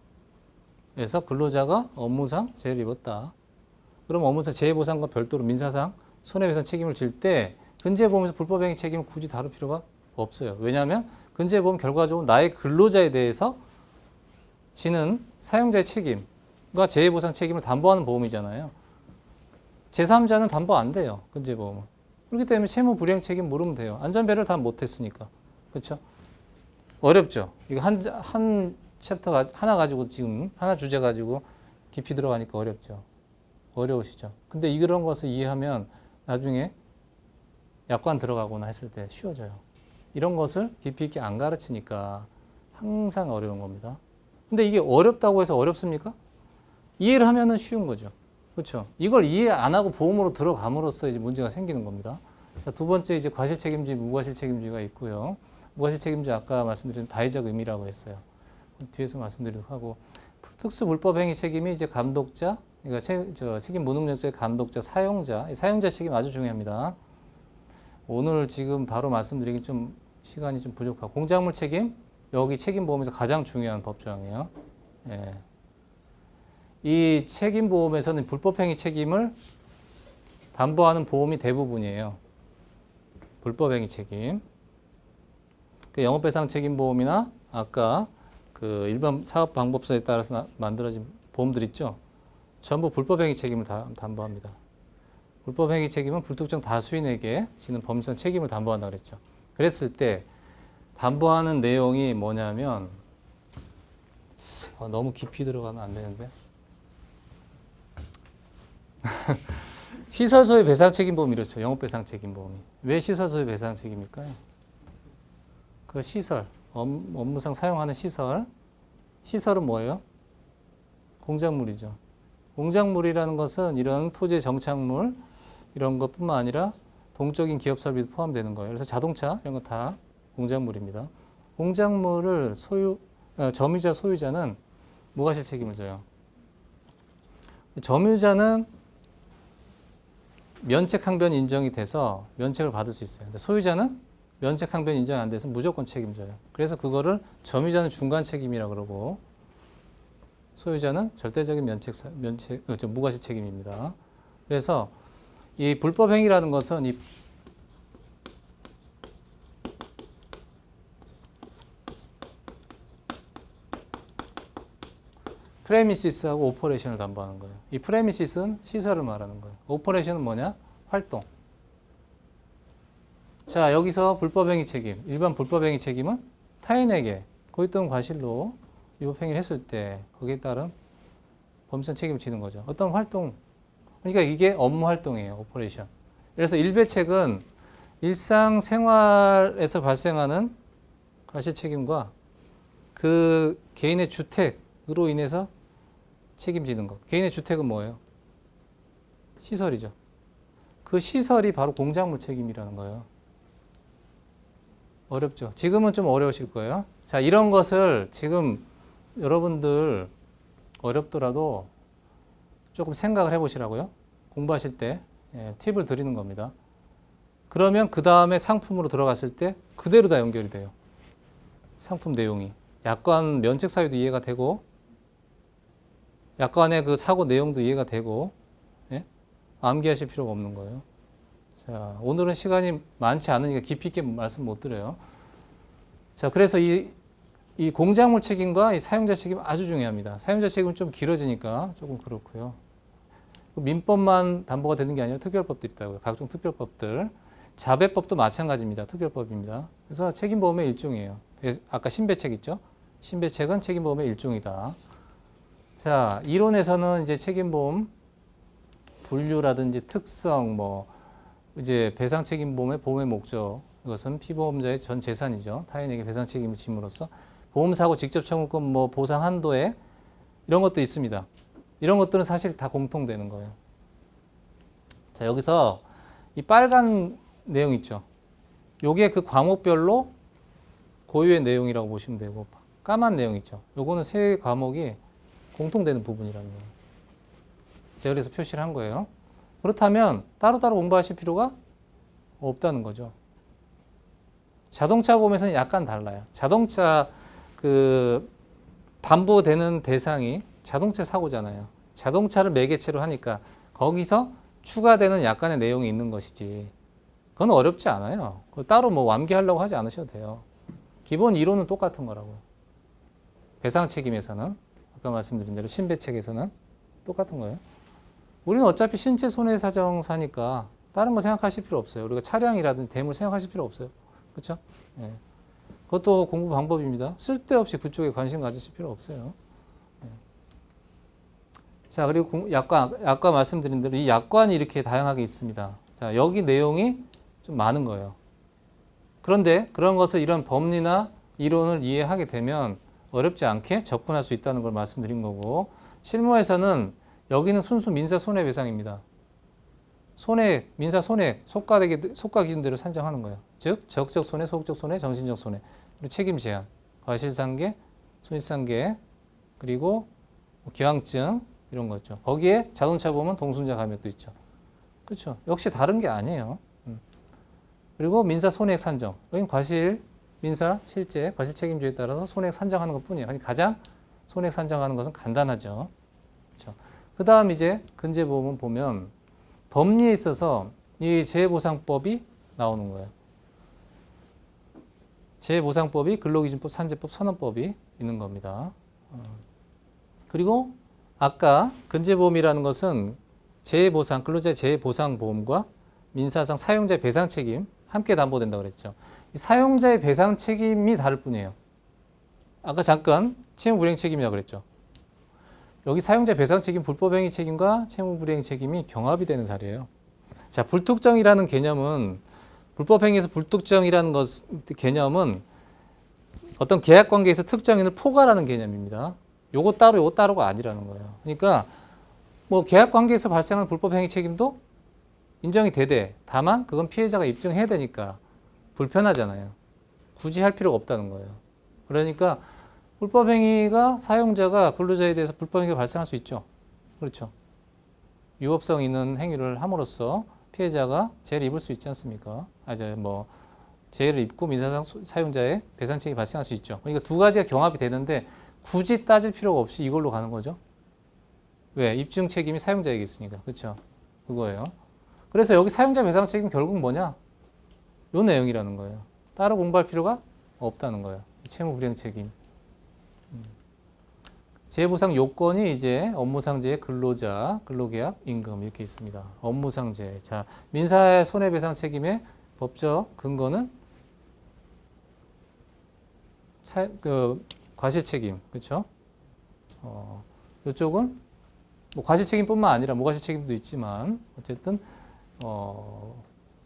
그래서 근로자가 업무상 재해를 입었다. 그럼 업무상 재해보상과 별도로 민사상 손해배상 책임을 질 때 근지보험에서 불법행위 책임을 굳이 다룰 필요가 없어요. 왜냐하면 근지보험 결과적으로 나의 근로자에 대해서 지는 사용자의 책임과 재해보상 책임을 담보하는 보험이잖아요. 제3자는 담보 안 돼요. 근지보험은. 그렇기 때문에 채무 불이행 책임 물으면 돼요. 안전배려를 다 못했으니까. 그렇죠? 어렵죠? 이거 한 챕터가 하나 가지고 지금 하나 주제 가지고 깊이 들어가니까 어렵죠. 어려우시죠? 근데 이런 것을 이해하면 나중에 약관 들어가거나 했을 때 쉬워져요. 이런 것을 깊이 있게 안 가르치니까 항상 어려운 겁니다. 근데 이게 어렵다고 해서 어렵습니까? 이해를 하면은 쉬운 거죠. 그렇죠. 이걸 이해 안 하고 보험으로 들어감으로써 이제 문제가 생기는 겁니다. 자, 두 번째 이제 과실 책임주의, 무과실 책임주의가 있고요. 무과실 책임주의 아까 말씀드린 다의적 의미라고 했어요. 뒤에서 말씀드리도록 하고 특수 불법 행위 책임이 이제 감독자, 그러니까 책임 무능력자의 감독자, 사용자, 사용자 책임 아주 중요합니다. 오늘 지금 바로 말씀드리기 좀 시간이 좀 부족하고 공작물 책임 여기 책임보험에서 가장 중요한 법조항이에요. 예. 이 책임보험에서는 불법행위 책임을 담보하는 보험이 대부분이에요. 불법행위 책임. 그 영업배상 책임보험이나 아까 그 일반 사업방법서에 따라서 만들어진 보험들 있죠. 전부 불법행위 책임을 담보합니다. 불법행위 책임은 불특정 다수인에게 지는 법률상 책임을 담보한다 그랬죠. 그랬을 때 담보하는 내용이 뭐냐면 너무 깊이 들어가면 안 되는데 시설소유 배상 책임보험이 이렇죠. 영업배상 책임보험이. 왜 시설소유 배상 책임일까요? 그 시설, 업무상 사용하는 시설. 시설은 뭐예요? 공작물이죠. 공작물이라는 것은 이런 토지 정착물 이런 것뿐만 아니라 동적인 기업 설비도 포함되는 거예요. 그래서 자동차 이런 거 다 공작물입니다. 공작물을 점유자, 소유자는 무과실 책임을 져요. 점유자는 면책 항변 인정이 돼서 면책을 받을 수 있어요. 근데 소유자는 면책 항변 인정이 안 돼서 무조건 책임져요. 그래서 그거를 점유자는 중간 책임이라 그러고 소유자는 절대적인 무과실 책임입니다. 그래서 이 불법 행위라는 것은 이 프레미시스하고 오퍼레이션을 담보하는 거예요. 이 프레미시스는 시설을 말하는 거예요. 오퍼레이션은 뭐냐? 활동. 자, 여기서 불법행위 책임, 일반 불법행위 책임은 타인에게 고의 또는 과실로 위법행위를 했을 때 거기에 따른 법률상 책임을 지는 거죠. 어떤 활동, 그러니까 이게 업무 활동이에요. 오퍼레이션. 그래서 일배책은 일상생활에서 발생하는 과실 책임과 그 개인의 주택으로 인해서 책임지는 것. 개인의 주택은 뭐예요? 시설이죠. 그 시설이 바로 공작물 책임이라는 거예요. 어렵죠. 지금은 좀 어려우실 거예요. 자, 이런 것을 지금 여러분들 어렵더라도 조금 생각을 해보시라고요. 공부하실 때 팁을 드리는 겁니다. 그러면 그 다음에 상품으로 들어갔을 때 그대로 다 연결이 돼요. 상품 내용이. 약관 면책 사유도 이해가 되고 약관의 그 사고 내용도 이해가 되고 암기하실 필요가 없는 거예요. 자, 오늘은 시간이 많지 않으니까 깊이 있게 말씀 못 드려요. 자, 그래서 이 공작물 책임과 이 사용자 책임 아주 중요합니다. 사용자 책임은 좀 길어지니까 조금 그렇고요. 민법만 담보가 되는 게 아니라 특별법도 있다고요. 각종 특별법들. 자배법도 마찬가지입니다. 특별법입니다. 그래서 책임보험의 일종이에요. 아까 신배책 있죠? 신배책은 책임보험의 일종이다. 자, 이론에서는 이제 책임보험 분류라든지 특성, 이제 배상책임보험의 보험의 목적, 이것은 피보험자의 전 재산이죠. 타인에게 배상 책임을 짐으로써 보험사고 직접 청구권, 보상 한도에 이런 것도 있습니다. 이런 것들은 사실 다 공통되는 거예요. 자, 여기서 이 빨간 내용 있죠. 요게 그 과목별로 고유의 내용이라고 보시면 되고, 까만 내용 있죠. 요거는 세 과목이 공통되는 부분이라는 거예요. 제가 그래서 표시를 한 거예요. 그렇다면 따로따로 공부하실 필요가 없다는 거죠. 자동차 보험에서는 약간 달라요. 자동차 담보되는 대상이 자동차 사고잖아요. 자동차를 매개체로 하니까 거기서 추가되는 약간의 내용이 있는 것이지. 그건 어렵지 않아요. 따로 완기하려고 하지 않으셔도 돼요. 기본 이론은 똑같은 거라고. 배상 책임에서는 아까 말씀드린 대로 신배책에서는 똑같은 거예요. 우리는 어차피 신체 손해사정사니까 다른 거 생각하실 필요 없어요. 우리가 차량이라든지 대물 생각하실 필요 없어요. 그렇죠? 네. 그것도 공부 방법입니다. 쓸데없이 그쪽에 관심 가지실 필요 없어요. 네. 자, 그리고 아까 말씀드린 대로 이 약관이 이렇게 다양하게 있습니다. 자, 여기 내용이 좀 많은 거예요. 그런데 그런 것을 이런 법리나 이론을 이해하게 되면 어렵지 않게 접근할 수 있다는 걸 말씀드린 거고, 실무에서는 여기는 순수 민사 손해배상입니다. 민사 손해, 속가 기준대로 산정하는 거예요. 즉, 적적 손해, 소극적 손해, 정신적 손해, 그리고 책임 제한, 과실상계, 손실상계, 그리고 기왕증 이런 거 있죠. 거기에 자동차 보면 동승자 감액도 있죠. 그렇죠. 역시 다른 게 아니에요. 그리고 민사 손해액 산정, 여긴 과실, 민사, 실제, 과실 책임주에 따라서 손해액 산정하는 것 뿐이에요. 가장 손해액 산정하는 것은 간단하죠. 그렇죠. 그 다음 이제 근제보험은 보면 법리에 있어서 이 재해보상법이 나오는 거예요. 재해보상법이 근로기준법, 산재법, 선언법이 있는 겁니다. 그리고 아까 근제보험이라는 것은 재해보상, 근로자 재해보상보험과 민사상 사용자의 배상 책임 함께 담보된다고 그랬죠. 이 사용자의 배상 책임이 다를 뿐이에요. 아까 잠깐 채무불이행 책임이라고 그랬죠. 여기 사용자 배상 책임, 불법행위 책임과 채무불이행 책임이 경합이 되는 사례예요. 자, 불특정이라는 개념은 불법행위에서 불특정이라는 개념은 어떤 계약관계에서 특정인을 포괄하는 개념입니다. 요거 따로가 아니라는 거예요. 그러니까 계약관계에서 발생하는 불법행위 책임도 인정이 되되 다만 그건 피해자가 입증해야 되니까 불편하잖아요. 굳이 할 필요가 없다는 거예요. 그러니까 불법행위가 사용자가 근로자에 대해서 불법행위가 발생할 수 있죠. 그렇죠. 위법성 있는 행위를 함으로써 피해자가 재해를 입을 수 있지 않습니까? 재해를 입고 민사상 사용자의 배상 책임이 발생할 수 있죠. 그러니까 두 가지가 경합이 되는데 굳이 따질 필요가 없이 이걸로 가는 거죠. 왜? 입증 책임이 사용자에게 있으니까. 그렇죠. 그거예요. 그래서 여기 사용자 배상 책임 결국 뭐냐? 요 내용이라는 거예요. 따로 공부할 필요가 없다는 거예요. 채무 불이행 책임. 재해보상 요건이 이제 업무상재해 근로자, 근로계약, 임금 이렇게 있습니다. 업무상재해. 자, 민사의 손해배상 책임의 법적 근거는 과실책임, 그렇죠? 이쪽은 뭐 과실책임뿐만 아니라 무과실책임도 있지만 어쨌든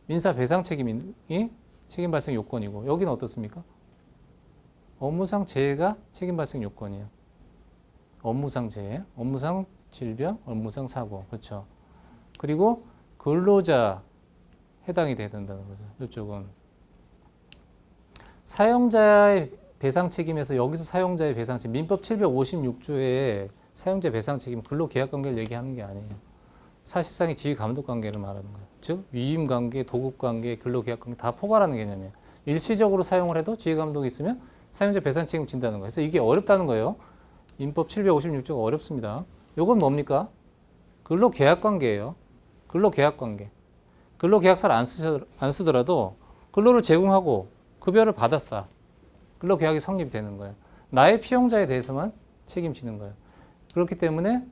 민사배상 책임이 책임 발생 요건이고 여기는 어떻습니까? 업무상 재해가 책임 발생 요건이에요. 업무상 재해, 업무상 질병, 업무상 사고, 그렇죠? 그리고 근로자 해당이 돼야 된다는 거죠. 이쪽은 사용자의 배상 책임에서 여기서 사용자의 배상 책임, 민법 756조에 사용자 배상 책임 근로계약 관계를 얘기하는 게 아니에요. 사실상의 지휘 감독 관계를 말하는 거예요. 즉 위임 관계, 도급 관계, 근로계약 관계 다 포괄하는 개념이에요. 일시적으로 사용을 해도 지휘 감독이 있으면 사용자 배상 책임 진다는 거예요. 그래서 이게 어렵다는 거예요. 민법 756조가 어렵습니다. 이건 뭡니까? 근로계약 관계예요. 근로계약 관계. 근로계약서를 안 쓰더라도 근로를 제공하고 급여를 받았다. 근로계약이 성립이 되는 거예요. 나의 피용자에 대해서만 책임지는 거예요. 그렇기 때문에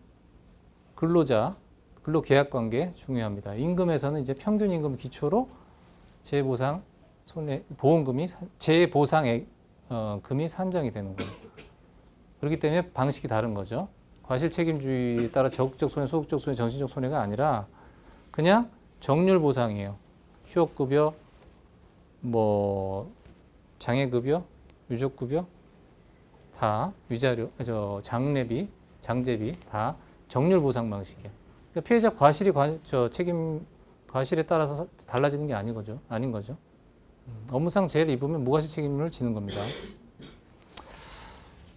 근로자, 근로계약 관계 중요합니다. 임금에서는 이제 평균 임금 기초로 재해보상 보험금이 재해보상액 금이 산정이 되는 거예요. 그렇기 때문에 방식이 다른 거죠. 과실책임주의에 따라 적극적 손해, 소극적 손해, 정신적 손해가 아니라 그냥 정률 보상이에요. 휴업급여, 뭐 장애급여, 유족급여 다 위자료, 장례비, 장제비 다 정률 보상 방식이에요. 그러니까 피해자 과실이 책임 과실에 따라서 달라지는 게 아닌 거죠. 업무상 재해를 입으면 무과실 책임을 지는 겁니다.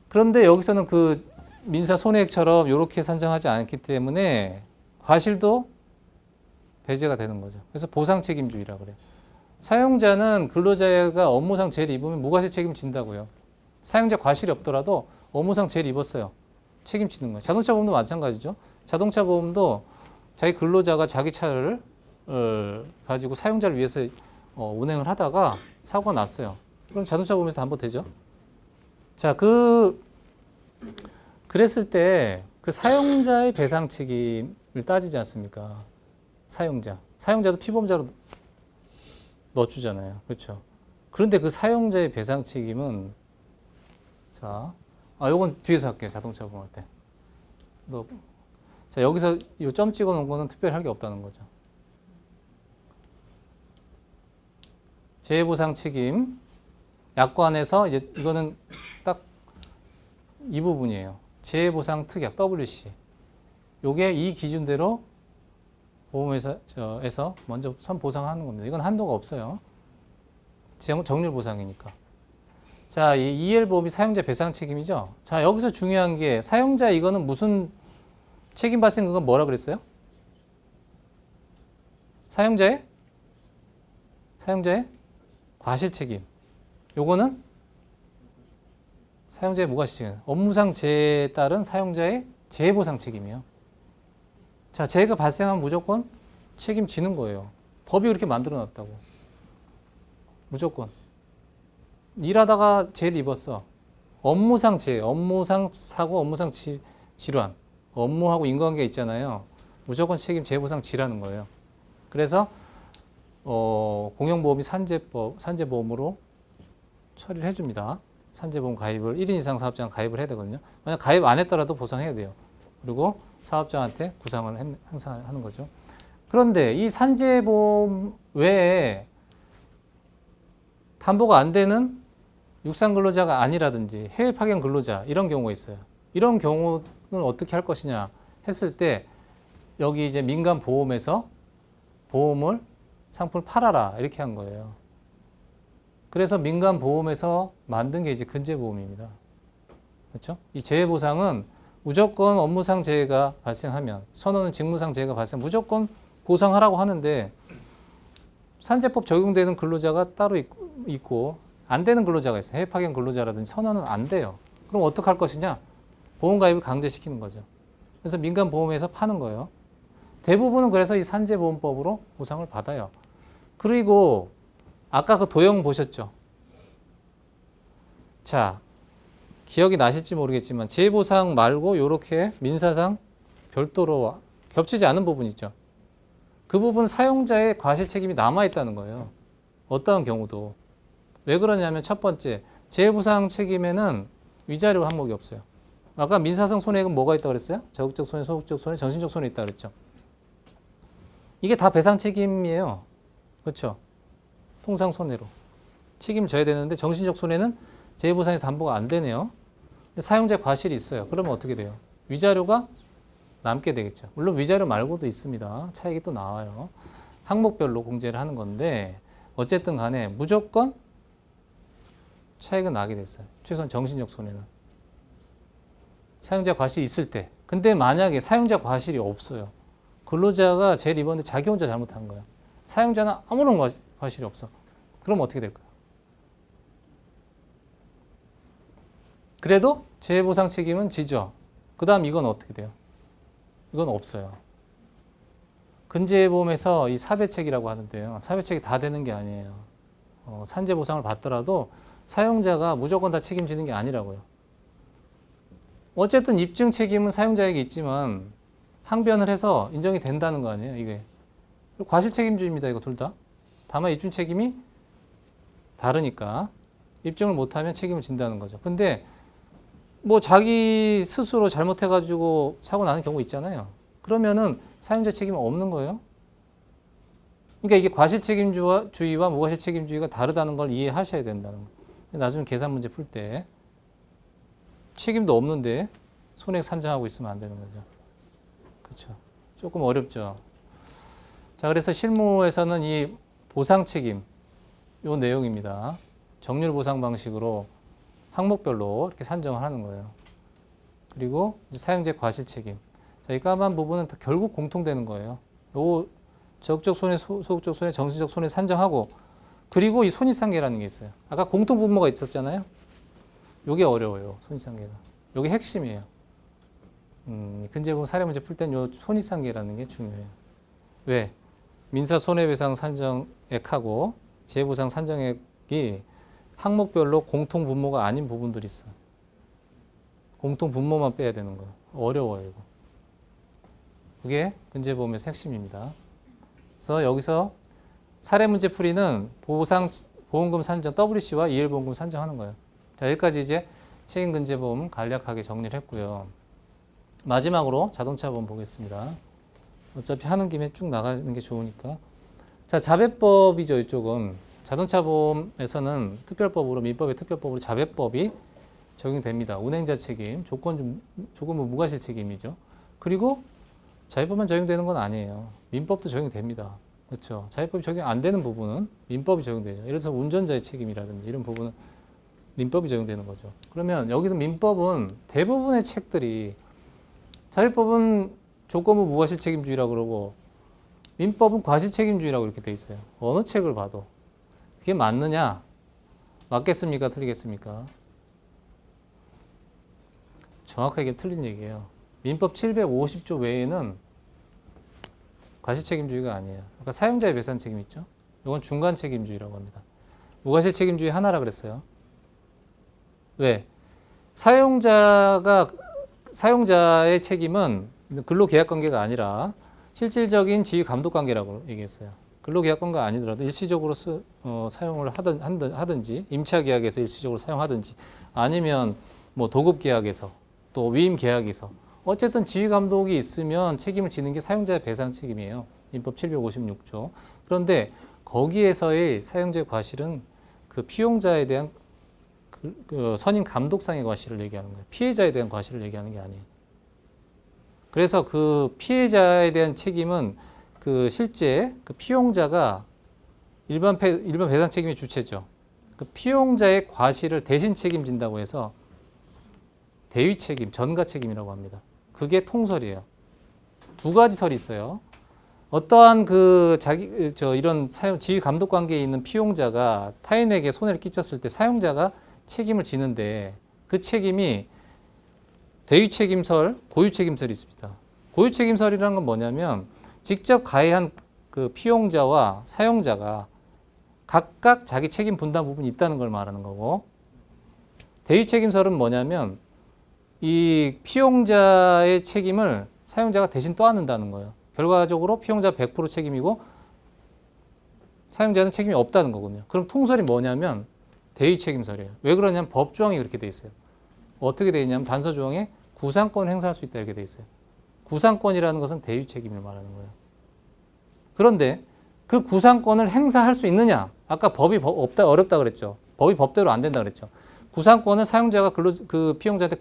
그런데 여기서는 그 민사 손해액처럼 이렇게 산정하지 않기 때문에 과실도 배제가 되는 거죠. 그래서 보상 책임주의라고 그래요. 사용자는 근로자가 업무상 재해를 입으면 무과실 책임 진다고요. 사용자 과실이 없더라도 업무상 재해를 입었어요. 책임지는 거예요. 자동차 보험도 마찬가지죠. 자동차 보험도 자기 근로자가 자기 차를 가지고 사용자를 위해서 운행을 하다가 사고가 났어요. 그럼 자동차 보험에서 담보되죠. 자, 그랬을 때 그 사용자의 배상 책임을 따지지 않습니까? 사용자도 피보험자로 넣어주잖아요. 그렇죠? 그런데 그 사용자의 배상 책임은 요건 뒤에서 할게요. 자동차 보험할 때. 자, 여기서 이 점 찍어 놓은 거는 특별히 할 게 없다는 거죠. 재해보상 책임 약관에서 이제 이거는 딱 이 부분이에요. 재해보상 특약 WC. 요게 이 기준대로 보험회사에서 먼저 선 보상하는 겁니다. 이건 한도가 없어요. 정률 보상이니까. 자, 이 EL보험이 사용자 배상 책임이죠. 자, 여기서 중요한 게 사용자 이거는 무슨 책임 발생 그건 뭐라 그랬어요? 사용자의 과실 책임. 요거는 사용자의 무과실 책임. 업무상 재해에 따른 사용자의 재해보상 책임이에요. 자, 재해가 발생하면 무조건 책임지는 거예요. 법이 그렇게 만들어 놨다고. 무조건. 일하다가 재해를 입었어. 업무상 재해, 업무상 사고, 업무상 질환. 업무하고 인과관계 있잖아요. 무조건 책임 재해보상 지라는 거예요. 그래서 공영보험이 산재보험으로 처리를 해줍니다. 산재보험 가입을 1인 이상 사업장 가입을 해야 되거든요. 만약 가입 안 했더라도 보상해야 돼요. 그리고 사업장한테 구상을 행사하는 거죠. 그런데 이 산재보험 외에 담보가 안 되는 육상 근로자가 아니라든지 해외 파견 근로자 이런 경우가 있어요. 이런 경우는 어떻게 할 것이냐 했을 때 여기 이제 민간 보험에서 보험을 상품을 팔아라 이렇게 한 거예요. 그래서 민간 보험에서 만든 게 이제 근재보험입니다. 그렇죠? 이 재해보상은 무조건 업무상 재해가 발생하면 선호는 직무상 재해가 발생 무조건 보상하라고 하는데 산재법 적용되는 근로자가 따로 있고 안 되는 근로자가 있어요. 해외 파견 근로자라든지 선호는 안 돼요. 그럼 어떻게 할 것이냐? 보험 가입을 강제시키는 거죠. 그래서 민간 보험에서 파는 거예요. 대부분은 그래서 이 산재보험법으로 보상을 받아요. 그리고 아까 그 도형 보셨죠? 자, 기억이 나실지 모르겠지만 재해보상 말고 이렇게 민사상 별도로 겹치지 않은 부분 있죠. 그 부분 사용자의 과실 책임이 남아있다는 거예요. 어떠한 경우도. 왜 그러냐면 첫 번째, 재해보상 책임에는 위자료 항목이 없어요. 아까 민사상 손해액은 뭐가 있다고 그랬어요? 자극적 손해, 소극적 손해, 정신적 손해 있다고 그랬죠. 이게 다 배상 책임이에요. 그렇죠? 통상 손해로. 책임을 져야 되는데 정신적 손해는 재해보상에서 담보가 안 되네요. 근데 사용자 과실이 있어요. 그러면 어떻게 돼요? 위자료가 남게 되겠죠. 물론 위자료 말고도 있습니다. 차익이 또 나와요. 항목별로 공제를 하는 건데 어쨌든 간에 무조건 차익은 나게 됐어요. 최소한 정신적 손해는. 사용자 과실이 있을 때. 근데 만약에 사용자 과실이 없어요. 근로자가 죄를 입었는데 자기 혼자 잘못한 거야. 사용자는 아무런 과실이 없어. 그럼 어떻게 될까요? 그래도 재해보상 책임은 지죠. 그 다음 이건 어떻게 돼요? 이건 없어요. 근제보험에서 이 사배책이라고 하는데요. 사배책이 다 되는 게 아니에요. 산재보상을 받더라도 사용자가 무조건 다 책임지는 게 아니라고요. 어쨌든 입증 책임은 사용자에게 있지만 항변을 해서 인정이 된다는 거 아니에요, 이게. 과실 책임주의입니다, 이거 둘 다. 다만 입증 책임이 다르니까 입증을 못하면 책임을 진다는 거죠. 근데 뭐 자기 스스로 잘못해가지고 사고 나는 경우 있잖아요. 그러면은 사용자 책임은 없는 거예요. 그러니까 이게 과실 책임주의와 무과실 책임주의가 다르다는 걸 이해하셔야 된다는 거예요. 나중에 계산 문제 풀 때 책임도 없는데 손해액 산정하고 있으면 안 되는 거죠. 그렇죠. 조금 어렵죠. 자, 그래서 실무에서는 이 보상 책임 요 내용입니다. 정률 보상 방식으로 항목별로 이렇게 산정을 하는 거예요. 그리고 이제 사용자 과실 책임. 자, 이 까만 부분은 결국 공통되는 거예요. 요 적극적 손해, 소극적 손해, 정신적 손해 산정하고 그리고 이 손익상계라는 게 있어요. 아까 공통 분모가 있었잖아요. 요게 어려워요. 손익상계가. 요게 핵심이에요. 근제보험 사례 문제 풀 땐 요 손익상계라는 게 중요해요. 왜? 민사 손해배상 산정액하고 재해보상 산정액이 항목별로 공통 분모가 아닌 부분들이 있어요. 공통 분모만 빼야 되는 거예요. 어려워요, 이거. 그게 근제보험의 핵심입니다. 그래서 여기서 사례 문제 풀이는 보험금 산정 WC와 이율보험금 산정하는 거예요. 자, 여기까지 이제 책임근제보험 간략하게 정리를 했고요. 마지막으로 자동차 보험 보겠습니다. 어차피 하는 김에 쭉 나가는 게 좋으니까. 자, 자배법이죠, 이쪽은. 자동차 보험에서는 특별법으로, 민법의 특별법으로 자배법이 적용됩니다. 운행자 책임, 조건부 무과실 책임이죠. 그리고 자배법만 적용되는 건 아니에요. 민법도 적용됩니다. 그렇죠. 자배법이 적용 안 되는 부분은 민법이 적용되죠. 예를 들어서 운전자의 책임이라든지 이런 부분은 민법이 적용되는 거죠. 그러면 여기서 민법은 대부분의 책들이 자배법은 조건부 무과실 책임주의라고 그러고 민법은 과실 책임주의라고 이렇게 돼 있어요. 어느 책을 봐도. 그게 맞느냐? 맞겠습니까? 틀리겠습니까? 정확하게 틀린 얘기예요. 민법 750조 외에는 과실 책임주의가 아니에요. 아까 사용자의 배상 책임 있죠? 이건 중간 책임주의라고 합니다. 무과실 책임주의 하나라 그랬어요. 왜? 사용자의 책임은 근로계약관계가 아니라 실질적인 지휘감독관계라고 얘기했어요. 근로계약관계가 아니더라도 일시적으로 사용을 하든지 임차계약에서 일시적으로 사용하든지 아니면 뭐 도급계약에서 또 위임계약에서 어쨌든 지휘감독이 있으면 책임을 지는 게 사용자의 배상 책임이에요. 민법 756조. 그런데 거기에서의 사용자의 과실은 그 피용자에 대한 그 선임 감독상의 과실을 얘기하는 거예요. 피해자에 대한 과실을 얘기하는 게 아니에요. 그래서 그 피해자에 대한 책임은 그 실제 그 피용자가 일반 배상 책임의 주체죠. 그 피용자의 과실을 대신 책임진다고 해서 대위 책임, 전가 책임이라고 합니다. 그게 통설이에요. 두 가지 설이 있어요. 어떠한 이런 지휘 감독 관계에 있는 피용자가 타인에게 손해를 끼쳤을 때 사용자가 책임을 지는데 그 책임이 대위 책임설, 고유 책임설이 있습니다. 고유 책임설이라는 건 뭐냐면 직접 가해한 그 피용자와 사용자가 각각 자기 책임 분담 부분이 있다는 걸 말하는 거고 대위책임설은 뭐냐면 이 피용자의 책임을 사용자가 대신 떠안는다는 거예요. 결과적으로 피용자 100% 책임이고 사용자는 책임이 없다는 거거든요. 그럼 통설이 뭐냐면 대위책임설이에요. 왜 그러냐면 법조항이 그렇게 돼 있어요. 어떻게 돼 있냐면 단서조항에 구상권을 행사할 수 있다 이렇게 돼 있어요. 구상권이라는 것은 대위책임을 말하는 거예요. 그런데 그 구상권을 행사할 수 있느냐? 아까 법이 없다 어렵다 그랬죠. 법이 법대로 안 된다 그랬죠. 구상권을 사용자가 그 피용자한테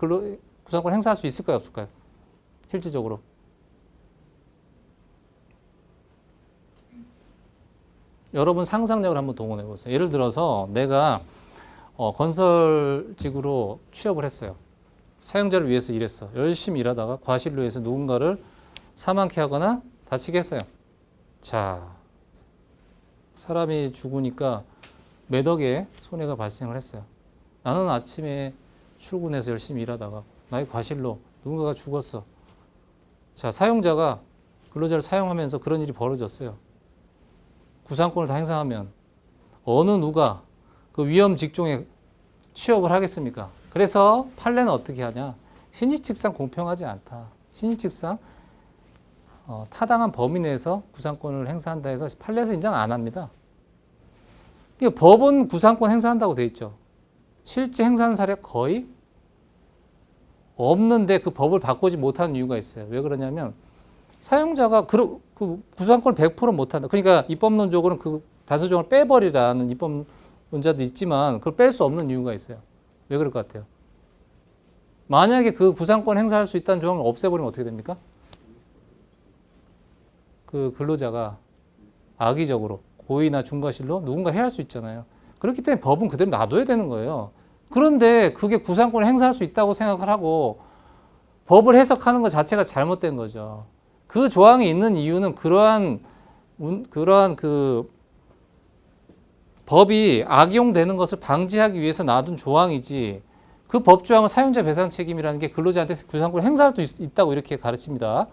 구상권 행사할 수 있을까요, 없을까요? 실질적으로. 여러분 상상력을 한번 동원해 보세요. 예를 들어서 내가 건설직으로 취업을 했어요. 사용자를 위해서 일했어. 열심히 일하다가 과실로 해서 누군가를 사망케 하거나 다치게 했어요. 자, 사람이 죽으니까 몇 억의 손해가 발생을 했어요. 나는 아침에 출근해서 열심히 일하다가 나의 과실로 누군가가 죽었어. 자, 사용자가 근로자를 사용하면서 그런 일이 벌어졌어요. 구상권을 다 행사하면 어느 누가 그 위험 직종에 취업을 하겠습니까? 그래서 판례는 어떻게 하냐? 신의칙상 공평하지 않다. 신의칙상 타당한 범위 내에서 구상권을 행사한다 해서 판례에서 인정 안 합니다. 그러니까 법은 구상권 행사한다고 돼 있죠. 실제 행사하는 사례가 거의 없는데 그 법을 바꾸지 못하는 이유가 있어요. 왜 그러냐면 사용자가 그 구상권을 100% 못한다. 그러니까 입법론적으로는 그 단서조항을 빼버리라는 입법론자도 있지만 그걸 뺄 수 없는 이유가 있어요. 왜 그럴 것 같아요? 만약에 그 구상권 행사할 수 있다는 조항을 없애버리면 어떻게 됩니까? 그 근로자가 악의적으로 고의나 중과실로 누군가 해할 수 있잖아요. 그렇기 때문에 법은 그대로 놔둬야 되는 거예요. 그런데 그게 구상권을 행사할 수 있다고 생각을 하고 법을 해석하는 것 자체가 잘못된 거죠. 그 조항이 있는 이유는 그러한 그 법이 악용되는 것을 방지하기 위해서 놔둔 조항이지 그 법조항은 사용자 배상 책임이라는 게 근로자한테 구상권을 행사할 수 있다고 이렇게 가르칩니다.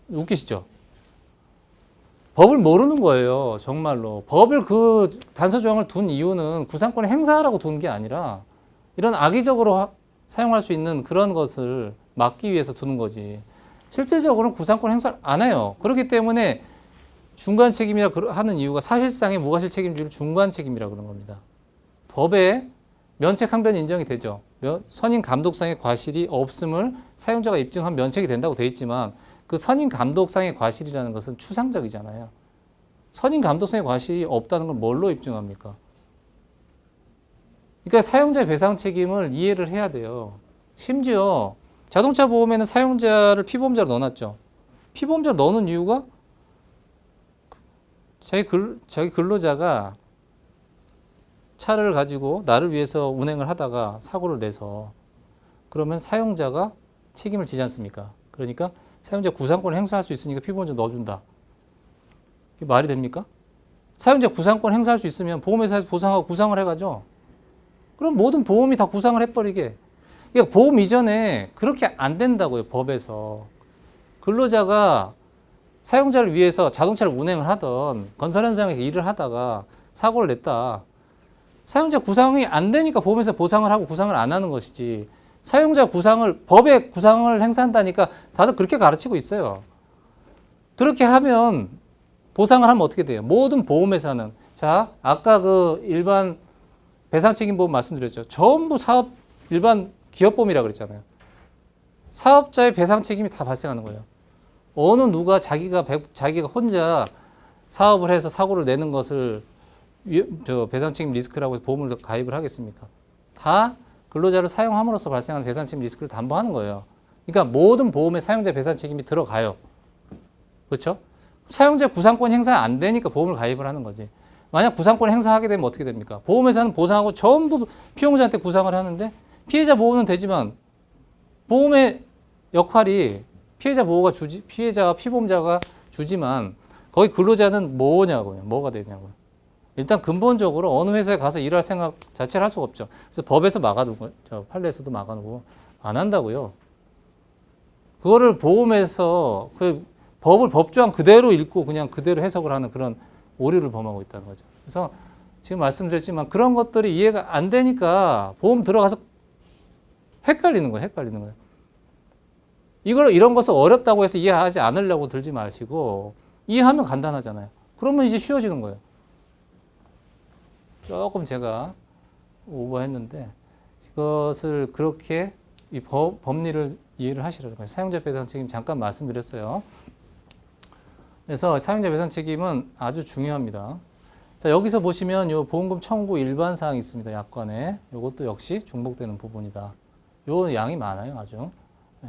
웃기시죠? 법을 모르는 거예요. 정말로. 법을 그 단서조항을 둔 이유는 구상권을 행사하라고 둔 게 아니라 이런 악의적으로 사용할 수 있는 그런 것을 막기 위해서 두는 거지. 실질적으로는 구상권 행사를 안 해요. 그렇기 때문에 중간 책임이라 하는 이유가 사실상의 무과실 책임주의를 중간 책임이라 그런 겁니다. 법에 면책 항변이 인정이 되죠. 선임 감독상의 과실이 없음을 사용자가 입증한 면책이 된다고 돼 있지만 그 선임 감독상의 과실이라는 것은 추상적이잖아요. 선임 감독상의 과실이 없다는 걸 뭘로 입증합니까? 그러니까 사용자의 배상 책임을 이해를 해야 돼요. 심지어 자동차 보험에는 사용자를 피보험자로 넣어놨죠. 피보험자로 넣는 이유가 자기 근로자가 차를 가지고 나를 위해서 운행을 하다가 사고를 내서 그러면 사용자가 책임을 지지 않습니까? 그러니까 사용자 구상권을 행사할 수 있으니까 피보험자 넣어준다. 이게 말이 됩니까? 사용자 구상권 행사할 수 있으면 보험회사에서 보상하고 구상을 해가죠. 그럼 모든 보험이 다 구상을 해버리게. 그러니까 보험 이전에 그렇게 안 된다고요. 법에서. 근로자가 사용자를 위해서 자동차를 운행을 하던 건설 현장에서 일을 하다가 사고를 냈다. 사용자 구상이 안 되니까 보험회사 보상을 하고 구상을 안 하는 것이지. 사용자 구상을 법에 구상을 행사한다니까 다들 그렇게 가르치고 있어요. 그렇게 하면 보상을 하면 어떻게 돼요? 모든 보험회사는 자 아까 그 일반 배상책임보험 말씀드렸죠. 전부 사업 일반 기업보험이라 그랬잖아요. 사업자의 배상 책임이 다 발생하는 거예요. 어느 누가 자기가 혼자 사업을 해서 사고를 내는 것을 배상 책임 리스크라고 해서 보험을 가입을 하겠습니까? 다 근로자를 사용함으로써 발생하는 배상 책임 리스크를 담보하는 거예요. 그러니까 모든 보험에 사용자 배상 책임이 들어가요. 그렇죠? 사용자 구상권 행사 안 되니까 보험을 가입을 하는 거지. 만약 구상권 행사하게 되면 어떻게 됩니까? 보험회사는 보상하고 전부 피용자한테 구상을 하는데 피해자 보호는 되지만 보험의 역할이 피해자 보호가 피해자와 피보험자가 주지만 거기 근로자는 뭐냐고요. 뭐가 되냐고요. 일단 근본적으로 어느 회사에 가서 일할 생각 자체를 할 수가 없죠. 그래서 법에서 막아두고, 판례에서도 막아놓고 안 한다고요. 그거를 보험에서 그 법을 법조항 그대로 읽고 그냥 그대로 해석을 하는 그런 오류를 범하고 있다는 거죠. 그래서 지금 말씀드렸지만 그런 것들이 이해가 안 되니까 보험 들어가서 헷갈리는 거예요. 헷갈리는 거예요. 이런 것을 어렵다고 해서 이해하지 않으려고 들지 마시고 이해하면 간단하잖아요. 그러면 이제 쉬워지는 거예요. 조금 제가 오버했는데 이것을 그렇게 이 법리를 이해를 하시라는 거예요. 사용자 배상 책임 잠깐 말씀드렸어요. 그래서 사용자 배상 책임은 아주 중요합니다. 자, 여기서 보시면 요 보험금 청구 일반 사항이 있습니다. 약관에. 요것도 역시 중복되는 부분이다. 요 양이 많아요, 아주. 예,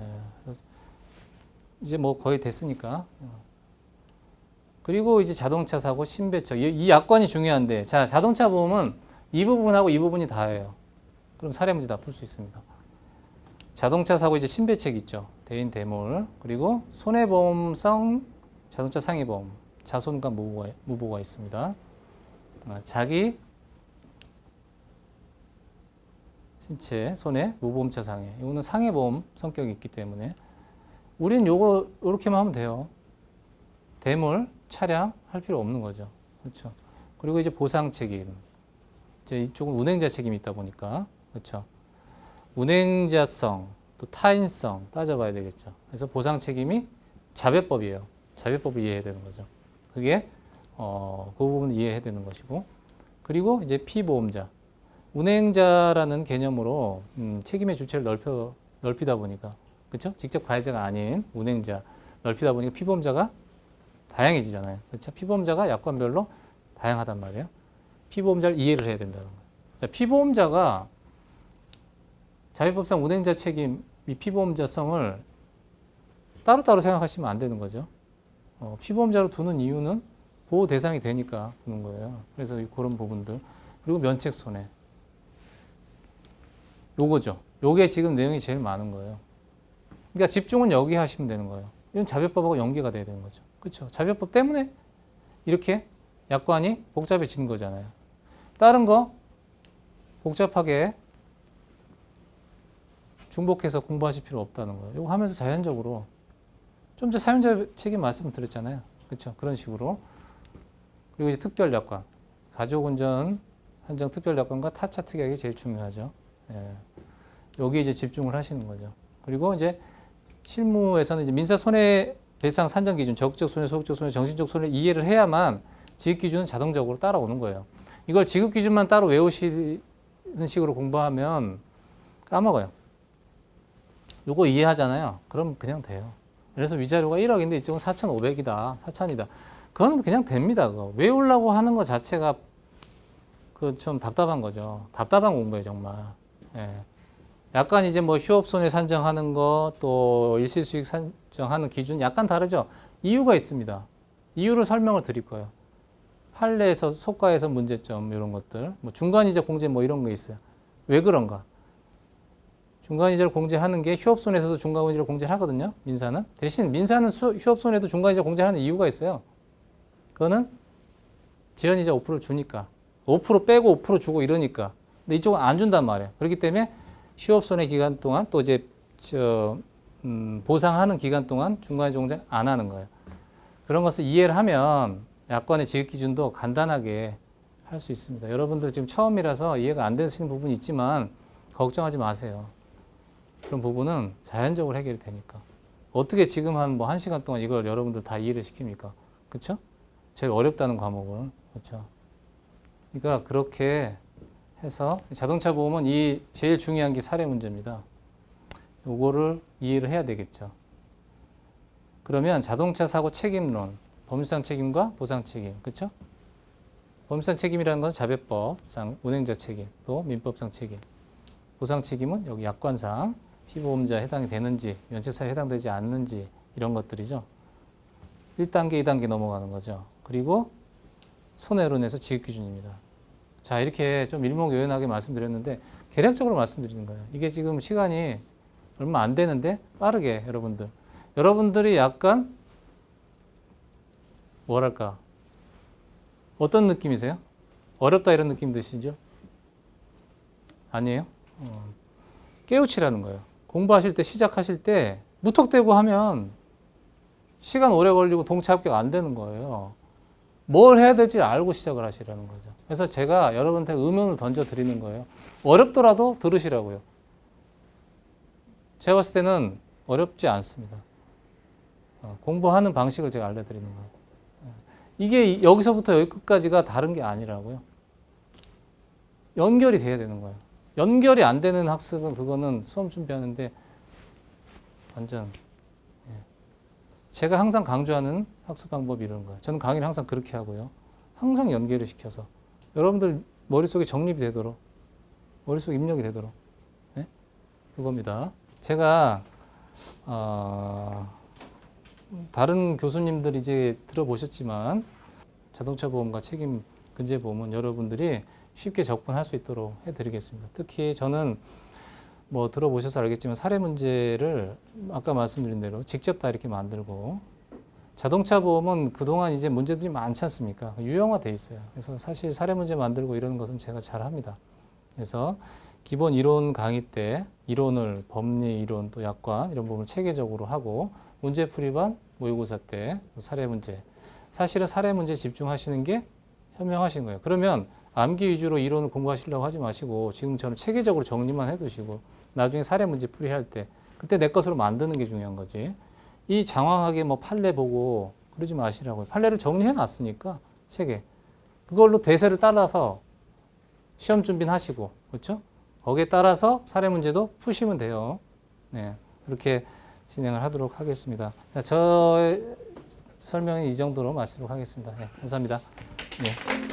이제 뭐 거의 됐으니까. 그리고 이제 자동차 사고 신배척. 이 약관이 중요한데, 자, 자동차 보험은 이 부분하고 이 부분이 다예요. 그럼 사례 문제 다 풀 수 있습니다. 자동차 사고 이제 신배책 있죠. 대인 대물. 그리고 손해보험성 자동차 상해보험. 자손과 무보가 있습니다. 자기 신체 손해 무보험차 상해. 이거는 상해보험 성격이 있기 때문에 우린 요거 이렇게만 하면 돼요. 대물, 차량 할 필요 없는 거죠. 그렇죠. 그리고 이제 보상 책임. 이제 이쪽은 운행자 책임이 있다 보니까 그렇죠. 운행자성 또 타인성 따져봐야 되겠죠. 그래서 보상 책임이 자배법이에요. 자배법을 이해해야 되는 거죠. 그게 그 부분 이해해야 되는 것이고, 그리고 이제 피보험자, 운행자라는 개념으로 책임의 주체를 넓히다 보니까, 그렇죠? 직접 가해자가 아닌 운행자 넓히다 보니까 피보험자가 다양해지잖아요. 그렇죠? 피보험자가 약관별로 다양하단 말이에요. 피보험자를 이해를 해야 된다는 거예요. 자, 피보험자가 자회법상 운행자 책임, 이 피보험자성을 따로따로 생각하시면 안 되는 거죠. 피보험자로 두는 이유는 보호 대상이 되니까 두는 거예요. 그래서 그런 부분들. 그리고 면책 손해. 요거죠. 요게 지금 내용이 제일 많은 거예요. 그러니까 집중은 여기 하시면 되는 거예요. 이건 자배법하고 연계가 돼야 되는 거죠. 그렇죠? 자배법 때문에 이렇게 약관이 복잡해지는 거잖아요. 다른 거 복잡하게 중복해서 공부하실 필요 없다는 거예요. 이거 하면서 자연적으로 좀 전에 사용자 책임 말씀 드렸잖아요. 그렇죠? 그런 식으로. 그리고 이제 특별 약관, 가족운전 한정 특별 약관과 타차 특약이 제일 중요하죠. 예. 여기 이제 집중을 하시는 거죠. 그리고 이제 실무에서는 이제 민사 손해배상 산정 기준, 적극적 손해, 소극적 손해, 정신적 손해 이해를 해야만 지급 기준은 자동적으로 따라오는 거예요. 이걸 지급 기준만 따로 외우시는 식으로 공부하면 까먹어요. 요거 이해하잖아요. 그럼 그냥 돼요. 그래서 위자료가 1억인데 이쪽은 4,500이다. 4,000이다. 그건 그냥 됩니다. 그거. 외우려고 하는 것 자체가 그 좀 답답한 거죠. 답답한 공부예요, 정말. 예. 약간 이제 뭐 휴업손해 산정하는 거, 또 일시수익 산정하는 기준 약간 다르죠. 이유가 있습니다. 이유를 설명을 드릴 거예요. 판례에서 속가에서 문제점 이런 것들, 뭐 중간이자 공제 뭐 이런 거 있어요. 왜 그런가? 중간이자를 공제하는 게 휴업손해에서도 중간이자를 공제를 하거든요. 민사는. 대신 민사는 휴업손해도 중간이자 공제하는 이유가 있어요. 그거는 지연이자 5%를 주니까. 5% 빼고 5% 주고 이러니까. 근데 이쪽은 안 준단 말이에요. 그렇기 때문에 휴업손해 기간 동안 또 이제 보상하는 기간 동안 중간이자 공제를 안 하는 거예요. 그런 것을 이해를 하면 약관의 지급 기준도 간단하게 할 수 있습니다. 여러분들 지금 처음이라서 이해가 안 되시는 부분이 있지만 걱정하지 마세요. 그런 부분은 자연적으로 해결이 되니까. 어떻게 지금 한 뭐 1시간 동안 이걸 여러분들 다 이해를 시킵니까? 그렇죠? 제일 어렵다는 과목을. 그렇죠? 그러니까 그렇게 해서 자동차 보험은 이 제일 중요한 게 사례 문제입니다. 요거를 이해를 해야 되겠죠. 그러면 자동차 사고 책임론, 법률상 책임과 보상 책임. 그렇죠? 법률상 책임이라는 건 자배법상 운행자 책임, 또 민법상 책임. 보상 책임은 여기 약관상 피보험자에 해당이 되는지, 면책사에 해당되지 않는지 이런 것들이죠. 1단계, 2단계 넘어가는 거죠. 그리고 손해론에서 지급기준입니다. 자, 이렇게 좀 일목요연하게 말씀드렸는데 개략적으로 말씀드리는 거예요. 이게 지금 시간이 얼마 안 되는데 빠르게 여러분들이 약간 뭐랄까 어떤 느낌이세요? 어렵다 이런 느낌 드시죠? 아니에요? 깨우치라는 거예요. 공부하실 때 시작하실 때 무턱대고 하면 시간 오래 걸리고 동차 합격 안 되는 거예요. 뭘 해야 될지 알고 시작을 하시라는 거죠. 그래서 제가 여러분한테 의문을 던져 드리는 거예요. 어렵더라도 들으시라고요. 제가 봤을 때는 어렵지 않습니다. 공부하는 방식을 제가 알려드리는 거예요. 이게 여기서부터 여기 끝까지가 다른 게 아니라고요. 연결이 돼야 되는 거예요. 연결이 안 되는 학습은 그거는 수험 준비하는데 완전 제가 항상 강조하는 학습 방법이 이런 거예요. 저는 강의를 항상 그렇게 하고요. 항상 연결을 시켜서 여러분들 머릿속에 정립이 되도록 머릿속에 입력이 되도록 그겁니다. 제가 다른 교수님들이 이제 들어보셨지만 자동차 보험과 책임 근제 보험은 여러분들이 쉽게 접근할 수 있도록 해드리겠습니다. 특히 저는 뭐 들어보셔서 알겠지만 사례 문제를 아까 말씀드린 대로 직접 다 이렇게 만들고 자동차 보험은 그동안 이제 문제들이 많지 않습니까? 유형화돼 있어요. 그래서 사실 사례 문제 만들고 이러는 것은 제가 잘 합니다. 그래서 기본 이론 강의 때 이론을 법리 이론 또 약관 이런 부분을 체계적으로 하고 문제풀이반 모의고사 때 사례 문제 사실은 사례 문제 집중하시는 게 현명하신 거예요. 그러면 암기 위주로 이론을 공부하시려고 하지 마시고 지금처럼 체계적으로 정리만 해두시고 나중에 사례 문제 풀이할 때 그때 내 것으로 만드는 게 중요한 거지. 이 장황하게 뭐 판례 보고 그러지 마시라고요. 판례를 정리해 놨으니까 체계 그걸로 대세를 따라서 시험 준비는 하시고 그렇죠? 거기에 따라서 사례 문제도 푸시면 돼요. 네, 그렇게 진행을 하도록 하겠습니다. 자, 저의 설명은 이 정도로 마치도록 하겠습니다. 네, 감사합니다. 네.